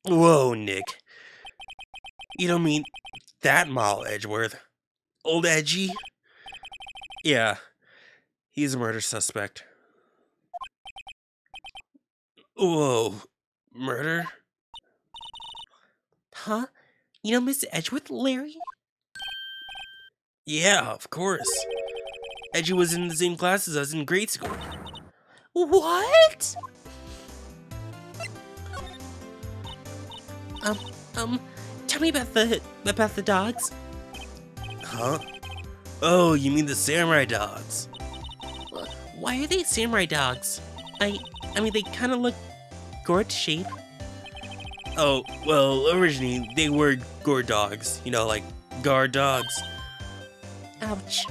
Whoa, Nick. You don't mean that Miles Edgeworth? Old Edgy? Yeah. He's a murder suspect. Whoa. Murder? Huh? You know Miss Edgeworth, Larry? Yeah, of course. Edgy was in the same class as us in grade school. What? Tell me about the dogs. Huh? Oh, you mean the samurai dogs? Why are they samurai dogs? I mean, they kind of look gourd shape. Oh, well, originally they were gourd dogs. You know, like guard dogs. Ouch.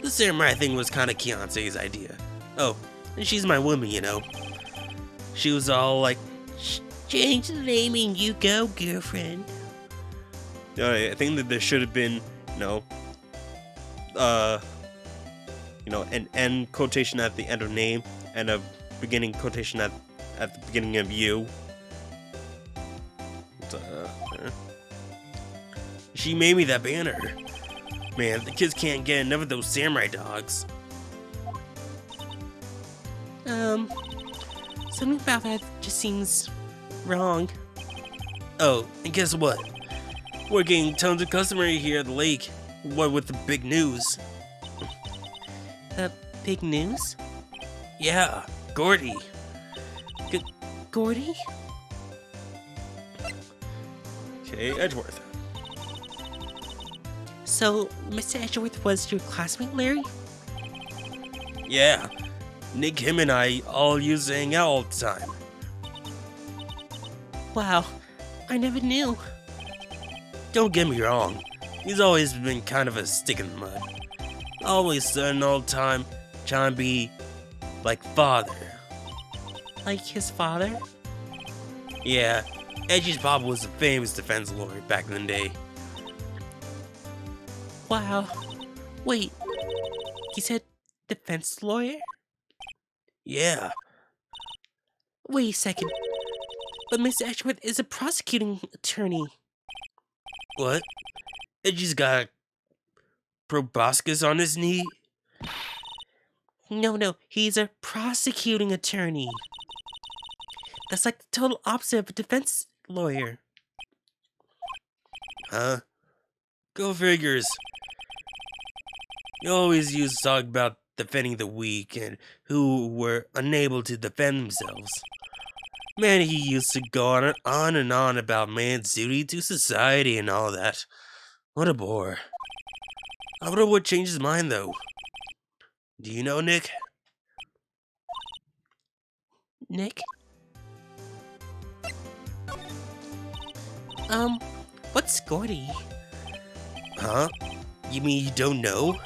The samurai thing was kind of Fiance's idea. Oh, and she's my woman, you know. She was all like, Change the name and you go, girlfriend. I think that there should have been, an end quotation at the end of name and a beginning quotation at the beginning of you. She made me that banner. Man, the kids can't get enough of those samurai dogs. Something about that just seems wrong. Oh, and guess what? We're getting tons of customers here at the lake. What with the big news? Big news? Yeah, Gordy. Gordy? Okay, Edgeworth. So, Mr. Edgeworth was your classmate, Larry? Yeah, Nick, him, and I all used to hang out all the time. Wow, I never knew. Don't get me wrong, he's always been kind of a stick in the mud. Always studying all the time, trying to be like father. Like his father? Yeah, Edgy's papa was a famous defense lawyer back in the day. Wow. Wait, he said defense lawyer? Yeah. Wait a second. But Mr. Edgeworth is a prosecuting attorney. What? Edgy's got a proboscis on his knee? No, he's a prosecuting attorney. That's like the total opposite of a defense lawyer. Huh? Go figures. You always used to talk about defending the weak and who were unable to defend themselves. Man, he used to go on and on about man's duty to society and all that. What a bore. I wonder what changed his mind, though. Do you know, Nick? Nick? What's Gordy? Huh? You mean you don't know?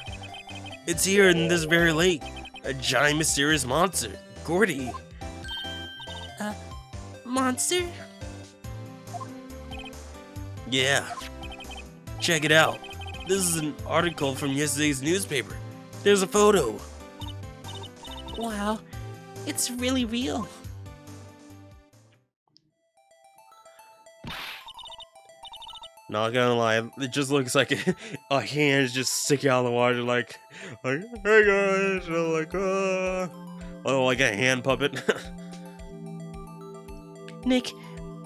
It's here in this very lake. A giant mysterious monster. Gordy. Monster? Yeah. Check it out. This is an article from yesterday's newspaper. There's a photo. Wow, it's really real. Not gonna lie, it just looks like a hand is just sticking out of the water, like hey guys, like like a hand puppet. Nick,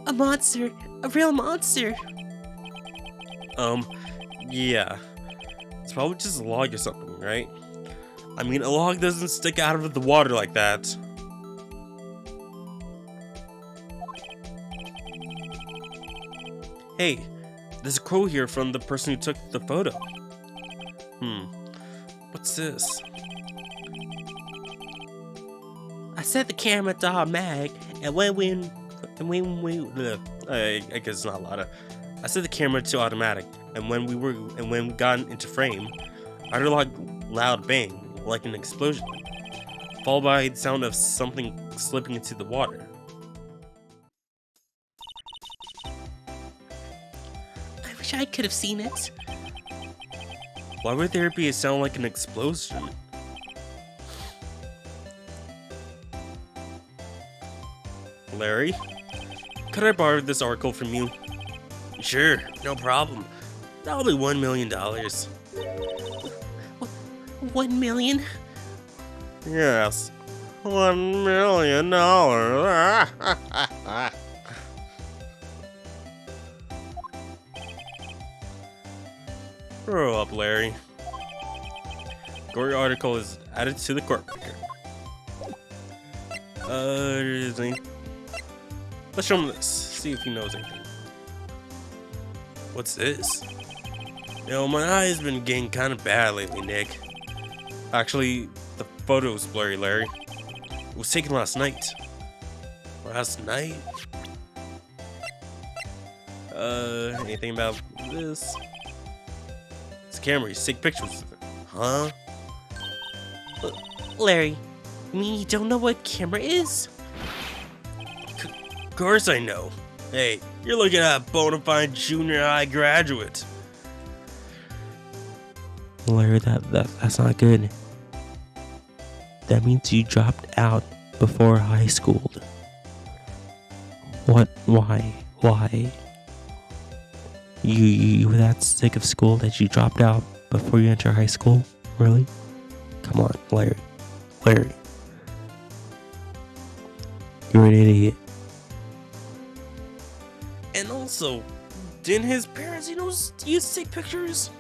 a monster, a real monster. Yeah, it's probably just a log or something, right? I mean, a log doesn't stick out of the water like that. Hey. There's a quote here from the person who took the photo. What's this? I set the camera to automatic, and when we I guess it's not a lot of. I set the camera to automatic, and when we got into frame, I heard a loud bang, like an explosion, followed by the sound of something slipping into the water. I could have seen it. Why would there be a sound like an explosion? Larry, could I borrow this article from you? Sure, no problem. That'll be $1 million. 1 million? Yes, $1 million. Grow up, Larry. Gory article is added to the court record. Let's show him this. See if he knows anything. What's this? My eye's been getting kind of bad lately, Nick. Actually, the photo's blurry, Larry. It was taken last night. Last night? Anything about this? Camera, you take pictures of it. Huh? Larry, you mean you don't know what camera is? Of course I know. Hey, You're looking at a bona fide junior high graduate. Larry, that's not good. That means you dropped out before high school. What? Why? You were that sick of school that you dropped out before you enter high school? Really? Come on, Larry. You're an idiot. And also, didn't his parents, used to take pictures?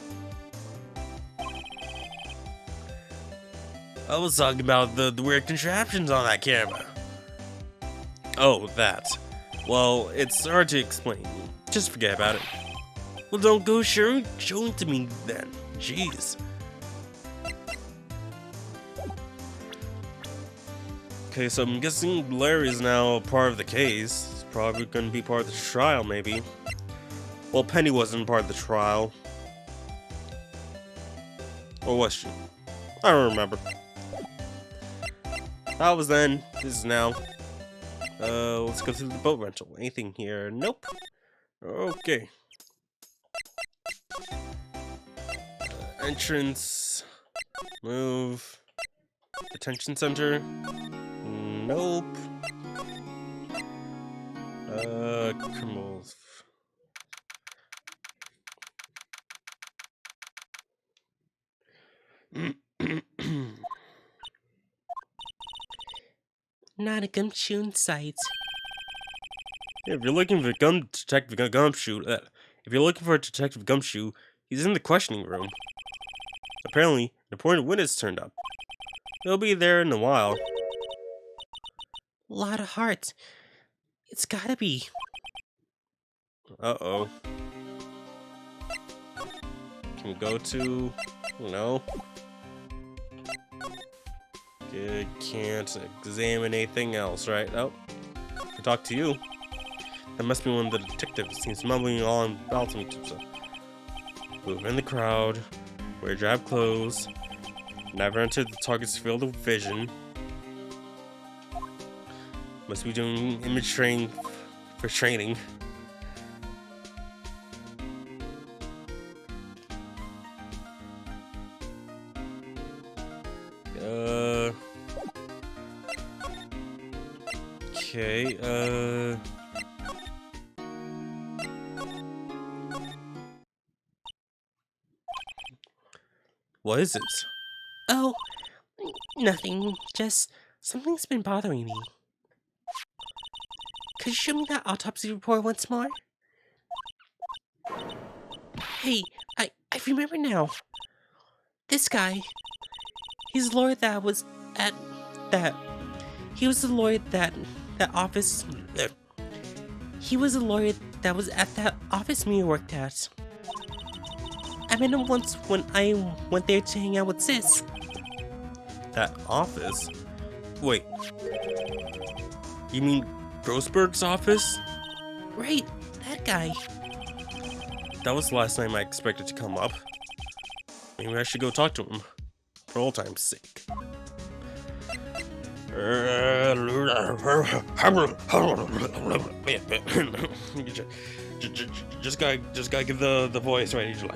I was talking about the weird contraptions on that camera. Oh, that. Well, it's hard to explain. Just forget about it. Well, don't go showing it to me then. Jeez. Okay, so I'm guessing Larry is now part of the case. He's probably going to be part of the trial, maybe. Well, Penny wasn't part of the trial. Or was she? I don't remember. That was then. This is now. Let's go through the boat rental. Anything here? Nope. Okay. Entrance. Move. Detention center. Nope. Criminals. Not a gumshoe in sight. Yeah, if you're looking for Detective Gumshoe, if you're looking for Detective Gumshoe, he's in the questioning room. Apparently, an important witness turned up. He'll be there in a while. Lot of heart. It's gotta be. Uh-oh. Can we go to... No. Can't examine anything else, right? Oh. Can talk to you. That must be one of the detectives. Seems mumbling on about me. So. Move in the crowd. Wear drab clothes. Never enter the target's field of vision. Must be doing image training for training. Okay, what is it? Oh, nothing. Just something's been bothering me. Could you show me that autopsy report once more? Hey, I remember now. This guy, he's the lawyer that was at that. He was the lawyer that office. He was the lawyer that was at that office me worked at. I met him once when I went there to hang out with Sis. That office? Wait. You mean Grossberg's office? Right, that guy. That was the last time I expected to come up. Maybe I should go talk to him. For old time's sake. Just gotta give the voice right. He's like,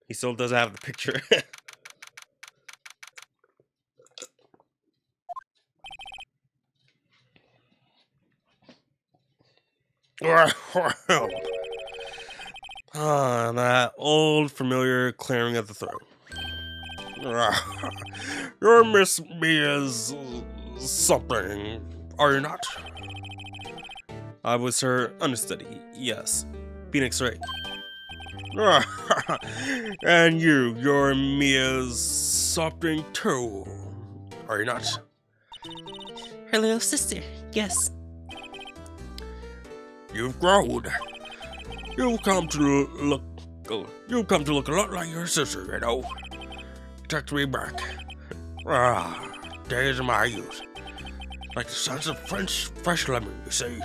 he still doesn't have the picture. That old familiar clearing of the throat. You're Miss Mia's something, are you not? I was her understudy, yes. Phoenix Wright. And you're Mia's something too, are you not? Her little sister, yes. You've grown. You've come to look a lot like your sister, you know. Takes me back. Days of my youth. Like the sense of fresh lemon, you see.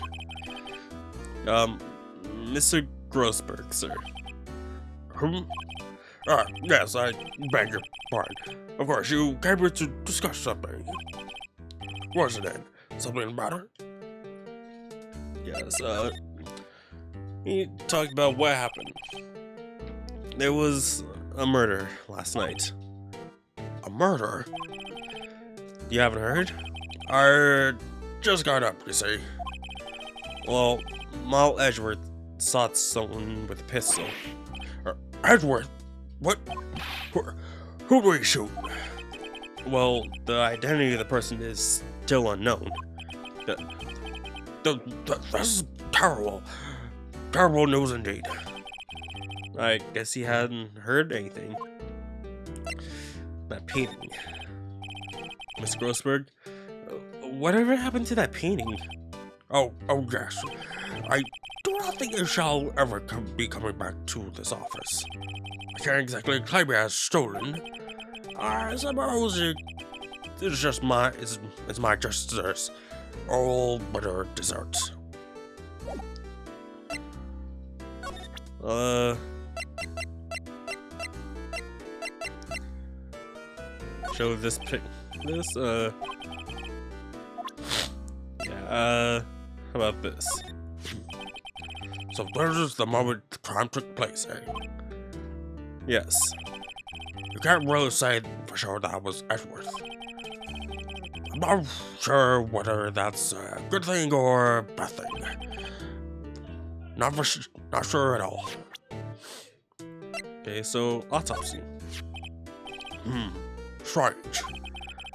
Mr. Grossberg, sir. Yes, I beg your fine. Of course, you came here to discuss something. What's it then? Something the matter? Yes, he talked about what happened. There was a murder last night. A murder? You haven't heard? I just got up, you see. Well, Mal Edgeworth saw someone with a pistol. Edgeworth? What? Who do we shoot? Well, the identity of the person is still unknown. That's terrible. Terrible news indeed. I guess he hadn't heard anything. That painting. Miss Grossberg, whatever happened to that painting? Oh yes. I do not think it shall ever be coming back to this office. I can't exactly claim it as stolen. I suppose it's just it's my just all bitter dessert. Show this how about this? So this is the moment the crime took place, eh? Yes. You can't really say for sure that was Edgeworth. I'm not sure whether that's a good thing or a bad thing. Not sure at all. Okay, so autopsy. Strange.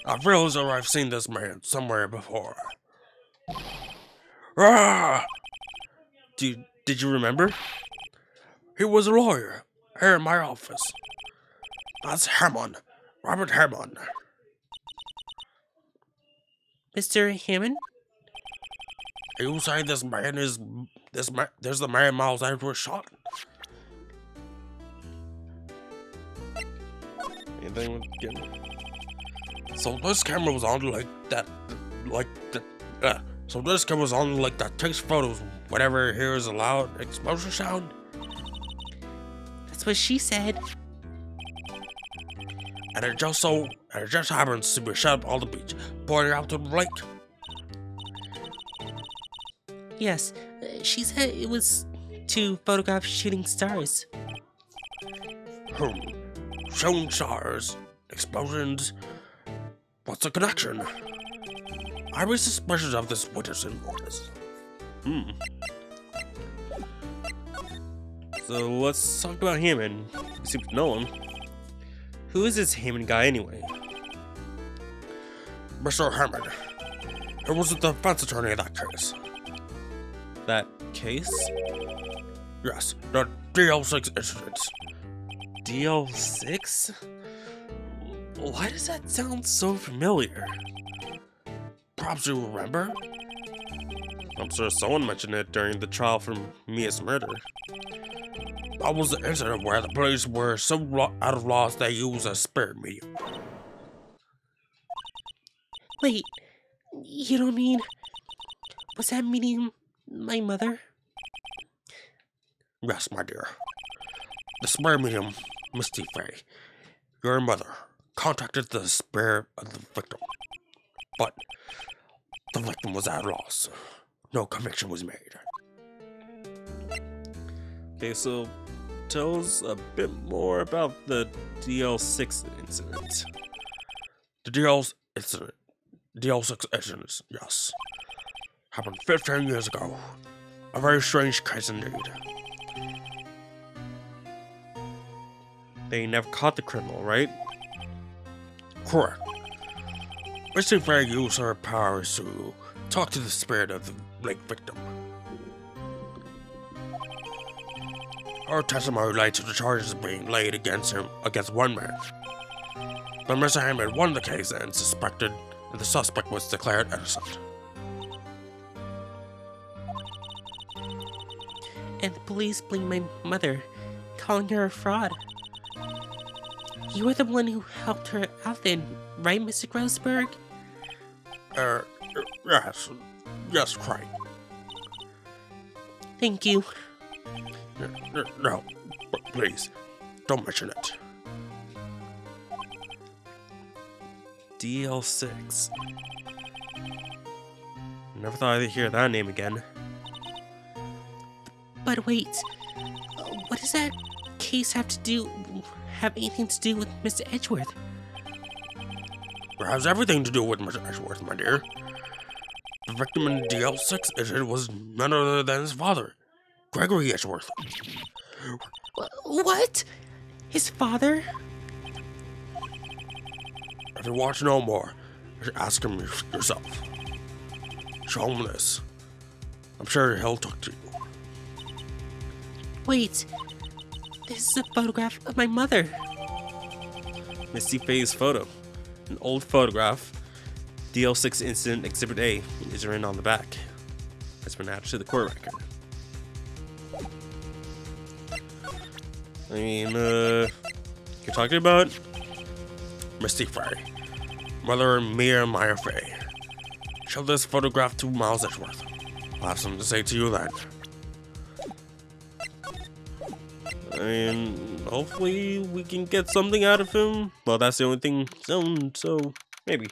I feel as though I've seen this man somewhere before. Ah! Did you remember? He was a lawyer here in my office. That's Hammond. Robert Hammond. Mr. Hammond? You say this man is there's the man Miles Edgeworth shot? Anything with getting... So this camera was on so this camera was on like that takes photos whenever here is a loud explosion sound? That's what she said. And it just happens to be shot up on the beach, pointing out to the lake. Yes, she said it was to photograph shooting stars. Shooting stars, explosions. What's the connection? I was suspicious of this witness invoice. So let's talk about Hammond. You seem to know him. Who is this Hammond guy anyway? Mr. Hammond. It was the defense attorney in that case. That case? Yes, the Dl6 Incident. Dl6? Why does that sound so familiar? Perhaps you remember? I'm sure someone mentioned it during the trial for Mia's murder. That was the incident where the police were so out of loss they used a spirit medium. Wait, you don't mean... Was that medium my mother? Yes, my dear. The spirit medium, Misty Fay, your mother, contacted the spirit of the victim. But the victim was at a loss. No conviction was made. Okay, so tell us a bit more about the Dl6 incident. The Dl6 incident, yes. Happened 15 years ago. A very strange case indeed. They never caught the criminal, right? Correct. Misty Fay used her powers to talk to the spirit of the late victim. Her testimony led to the charges being laid against one man. But Mr. Hammond won the case and the suspect was declared innocent. And the police blamed my mother, calling her a fraud. You were the one who helped her out then, right, Mr. Grossberg? Yes, Wright. Thank you. No, please, don't mention it. Dl6. Never thought I'd hear that name again. But wait, what does that case have anything to do with Mr. Edgeworth? It has everything to do with Mr. Edgeworth, my dear. The victim in Dl6 Incident was none other than his father, Gregory Edgeworth. What? His father? If you want to know more, you should ask him yourself. Show him this. I'm sure he'll talk to you. Wait, this is a photograph of my mother. Misty Faye's photo. An old photograph. Dl6 Incident Exhibit A is written on the back. Has been added to the court record. I mean, you're talking about Misty Faye, Mother Mia Maya Faye. Show this photograph to Miles Edgeworth. I'll have something to say to you then. I mean, hopefully we can get something out of him. Well, that's the only thing, so maybe.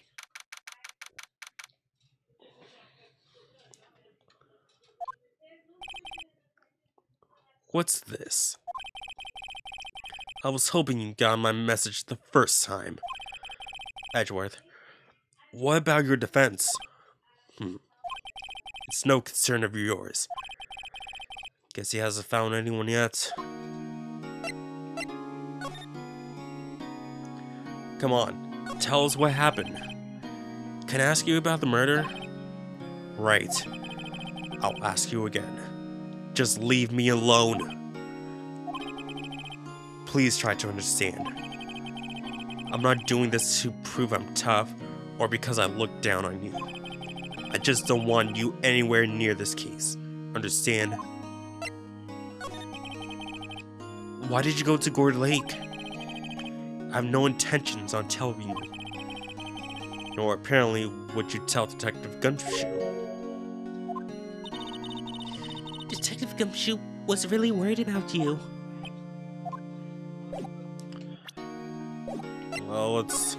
What's this? I was hoping you got my message the first time. Edgeworth, what about your defense? It's no concern of yours. Guess he hasn't found anyone yet. Come on, tell us what happened. Can I ask you about the murder? Right. I'll ask you again. Just leave me alone. Please try to understand. I'm not doing this to prove I'm tough or because I look down on you. I just don't want you anywhere near this case. Understand? Why did you go to Gourd Lake? I have no intentions on telling you. Nor apparently would you tell Detective Gumshoe. Detective Gumshoe was really worried about you. Well, let's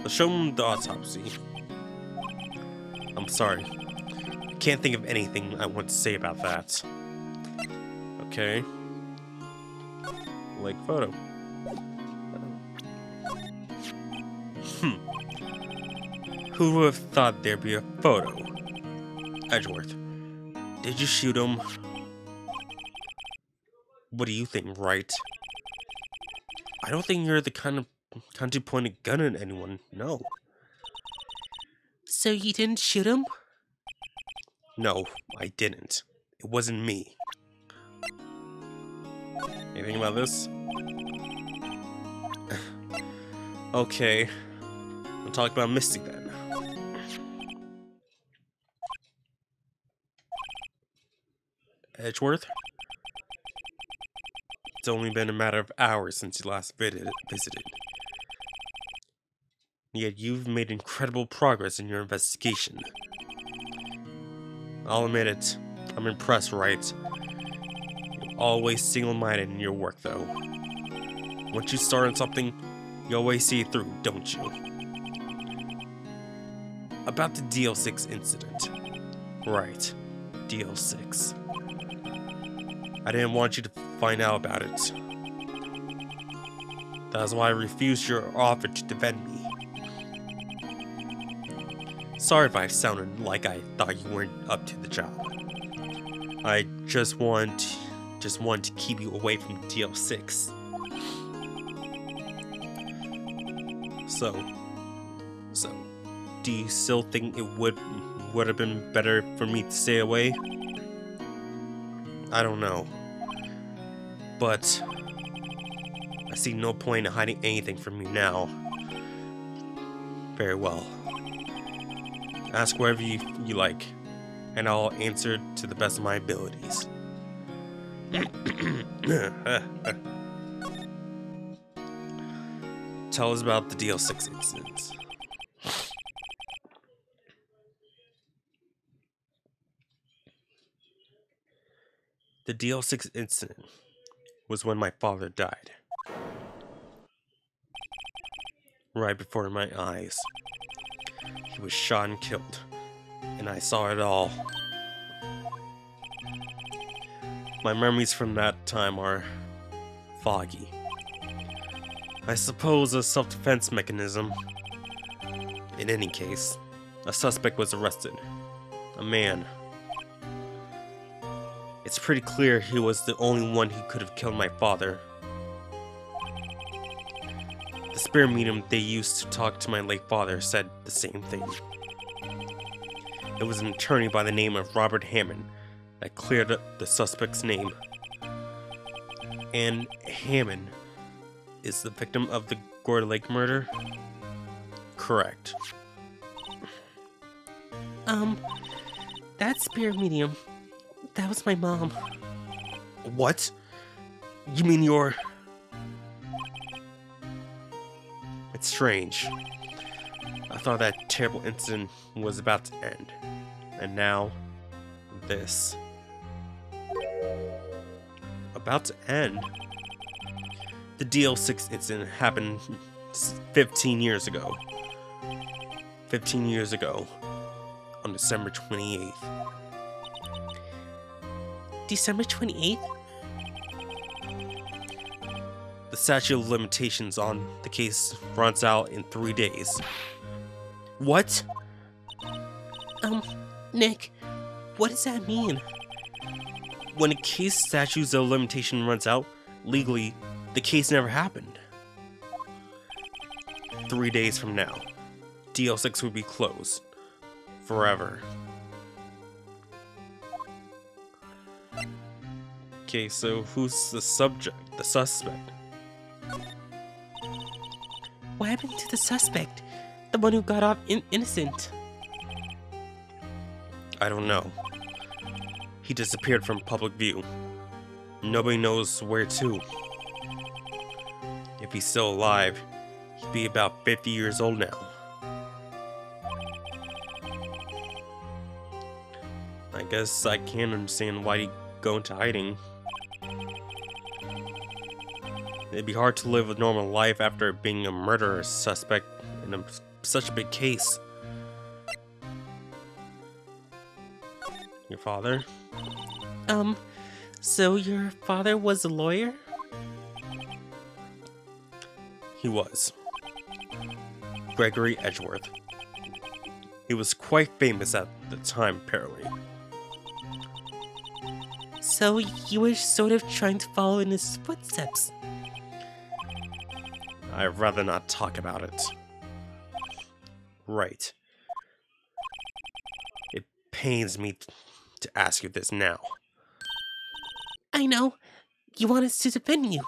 show him the autopsy. I'm sorry. I can't think of anything I want to say about that. Okay. Lake photo. Who would have thought there'd be a photo? Edgeworth, did you shoot him? What do you think, Wright? I don't think you're the kind to point a gun at anyone, no. So you didn't shoot him? No, I didn't. It wasn't me. Anything about this? Okay. We'll talk about Misty then. Edgeworth? It's only been a matter of hours since you last visited. Yet you've made incredible progress in your investigation. I'll admit it. I'm impressed, Wright. You're always single-minded in your work, though. Once you start on something, you always see it through, don't you? About the Dl6 incident. Right. Dl6. I didn't want you to find out about it. That's why I refused your offer to defend me. Sorry if I sounded like I thought you weren't up to the job. I just want to keep you away from Dl6. So, do you still think it would have been better for me to stay away? I don't know. But I see no point in hiding anything from you now. Very well. Ask whatever you like, and I'll answer to the best of my abilities. Tell us about the Dl6 incident. The Dl6 incident was when my father died. right before my eyes. He was shot and killed, and I saw it all. My memories from that time are foggy. I suppose a self-defense mechanism. In any case, a suspect was arrested. A man. It's pretty clear he was the only one who could have killed my father. The spirit medium they used to talk to my late father said the same thing. It was an attorney by the name of Robert Hammond that cleared up the suspect's name. And Hammond is the victim of the Gore Lake murder? Correct. That spirit medium, that was my mom. What? You mean you're... It's strange. I thought that terrible incident was about to end. And now, this. About to end? The Dl6 incident happened 15 years ago. 15 years ago. On December 28th. December 28th? The statute of limitations on the case runs out in 3 days. What? Nick, what does that mean? When a case statute of limitation runs out, legally, the case never happened. 3 days from now, Dl6 will be closed. Forever. Okay, so who's the suspect? What happened to the suspect? The one who got off innocent? I don't know. He disappeared from public view. Nobody knows where to. If he's still alive, he'd be about 50 years old now. I guess I can't understand why he'd go into hiding. It'd be hard to live a normal life after being a murder suspect in such a big case. Your father? So your father was a lawyer? He was. Gregory Edgeworth. He was quite famous at the time, apparently. So you were sort of trying to follow in his footsteps. I'd rather not talk about it. Right. It pains me to ask you this now. I know. You want us to defend you.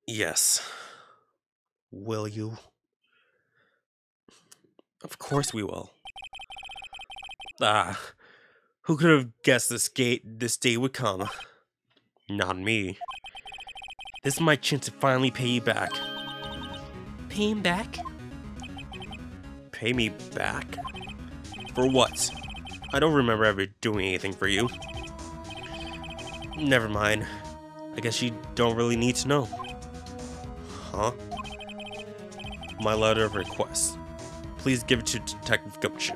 Yes. Will you? Of course we will. Who could have guessed this day would come? Not me. This is my chance to finally pay you back. Pay him back? Pay me back? For what? I don't remember ever doing anything for you. Never mind. I guess you don't really need to know. Huh? My letter of request. Please give it to Detective Gumshoe.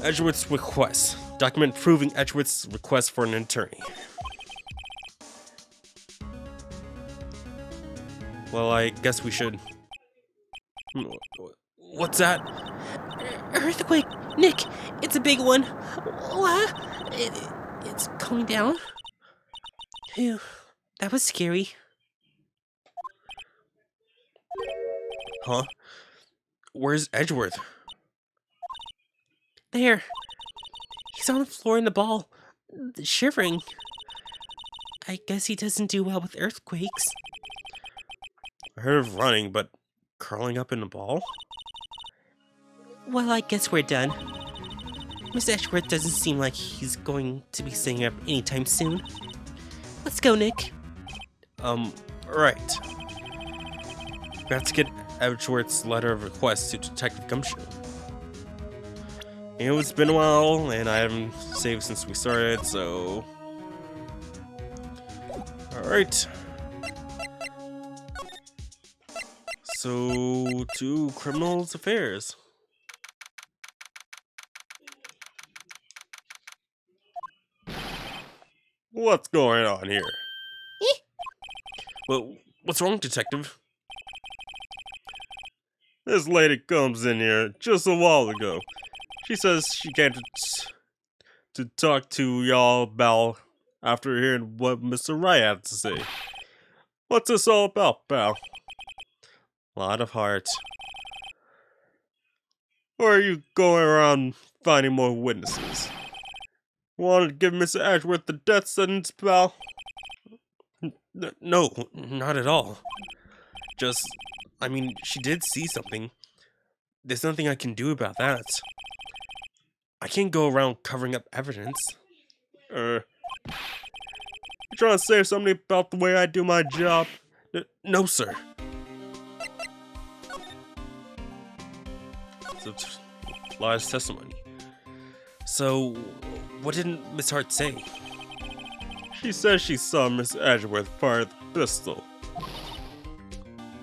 Edgeworth's request. Document proving Edgeworth's request for an attorney. Well, I guess we should... What's that? Earthquake! Nick, it's a big one. What? It's coming down. Phew, that was scary. Huh? Where's Edgeworth? There. He's on the floor in the ball, shivering. I guess he doesn't do well with earthquakes. I heard of running, but curling up in a ball? Well, I guess we're done. Miss Edgeworth doesn't seem like he's going to be staying up anytime soon. Let's go, Nick. Right. We have to get Edgeworth's letter of request to Detective Gumshoe. You know, it's been a while, and I haven't saved since we started, so... Alright. So, to criminals affairs. What's going on here? Well, what's wrong, detective? This lady comes in here just a while ago. She says she came to talk to y'all about after hearing what Mr. Wright had to say. What's this all about, pal? Lot of heart. Or are you going around finding more witnesses? Want to give Mr. Edgeworth the death sentence, pal? No, not at all. Just, I mean, she did see something. There's nothing I can do about that. I can't go around covering up evidence. You trying to say something about the way I do my job? No, sir. It's Lies testimony. So, what did Miss Hart say? She says she saw Miss Edgeworth fire the pistol.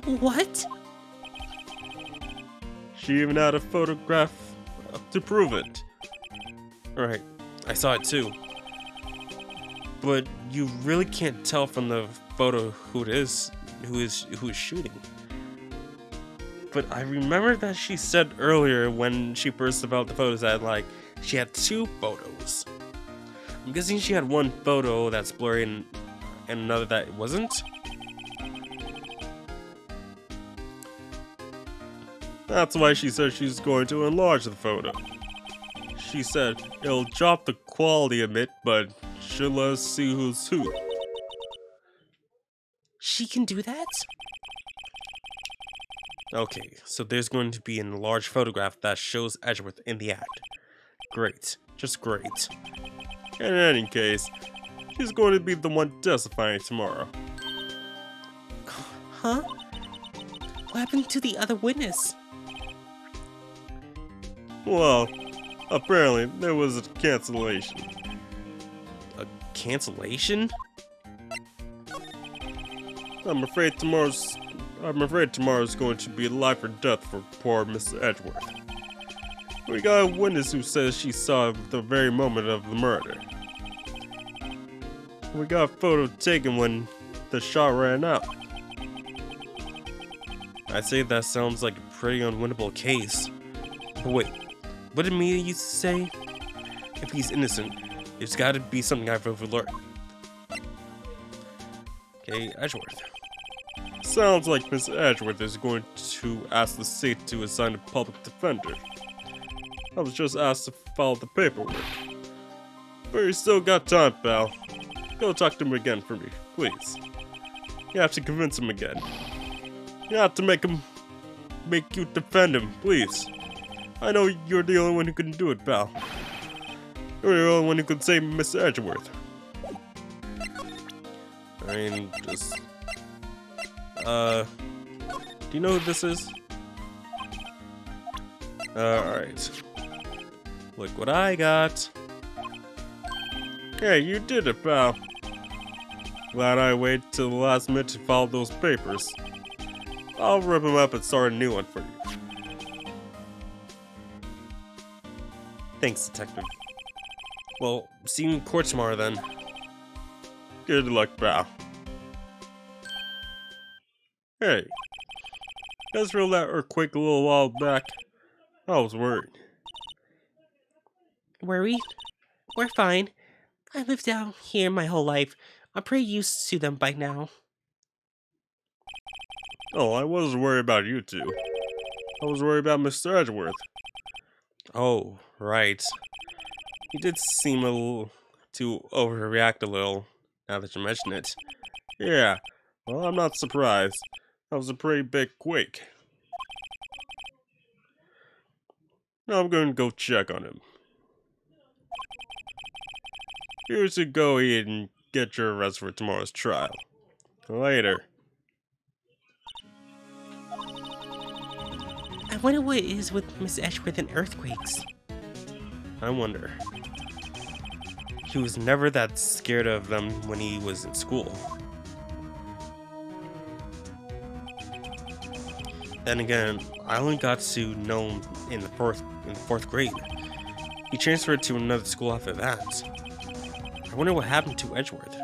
What? She even had a photograph to prove it. Right, I saw it too. But you really can't tell from the photo who is shooting. But I remember that she said earlier when she first developed the photos that she had 2 photos. I'm guessing she had one photo that's blurry and another that wasn't. That's why she said she's going to enlarge the photo. She said it'll drop the quality a bit, but she'll let us see who's who. She can do that? Okay, so there's going to be an enlarged photograph that shows Edgeworth in the act. Great, just great. In any case, she's going to be the one testifying tomorrow. Huh? What happened to the other witness? Well, apparently there was a cancellation. A cancellation? I'm afraid tomorrow's going to be life or death for poor Miss Edgeworth. We got a witness who says she saw the very moment of the murder. We got a photo taken when the shot ran out. I'd say that sounds like a pretty unwinnable case. But wait, what did Mia used to say? If he's innocent, there's gotta be something I've overlooked. Okay, Edgeworth. Sounds like Miss Edgeworth is going to ask the state to assign a public defender. I was just asked to file the paperwork. But you still got time, pal. Go talk to him again for me, please. You have to convince him again. You have to make you defend him, please. I know you're the only one who can do it, pal. You're the only one who can save Miss Edgeworth. I mean, just... do you know who this is? Alright. Look what I got. Hey, you did it, pal. Glad I waited till the last minute to file those papers. I'll rip them up and start a new one for you. Thanks, detective. Well, see you in court tomorrow then. Good luck, pal. Hey, you guys feel that earthquake a little while back? I was worried. Worried? We're fine. I lived down here my whole life. I'm pretty used to them by now. Oh, I wasn't worried about you two. I was worried about Mr. Edgeworth. Oh, right. He did seem to overreact a little, now that you mention it. Yeah, well, I'm not surprised. That was a pretty big quake. Now I'm going to go check on him. Here's to go eat and get your arrest for tomorrow's trial. Later. I wonder what it is with Miss Edgeworth and earthquakes. I wonder. He was never that scared of them when he was in school. Then again, I only got to know him in the fourth grade. He transferred to another school after that. I wonder what happened to Edgeworth.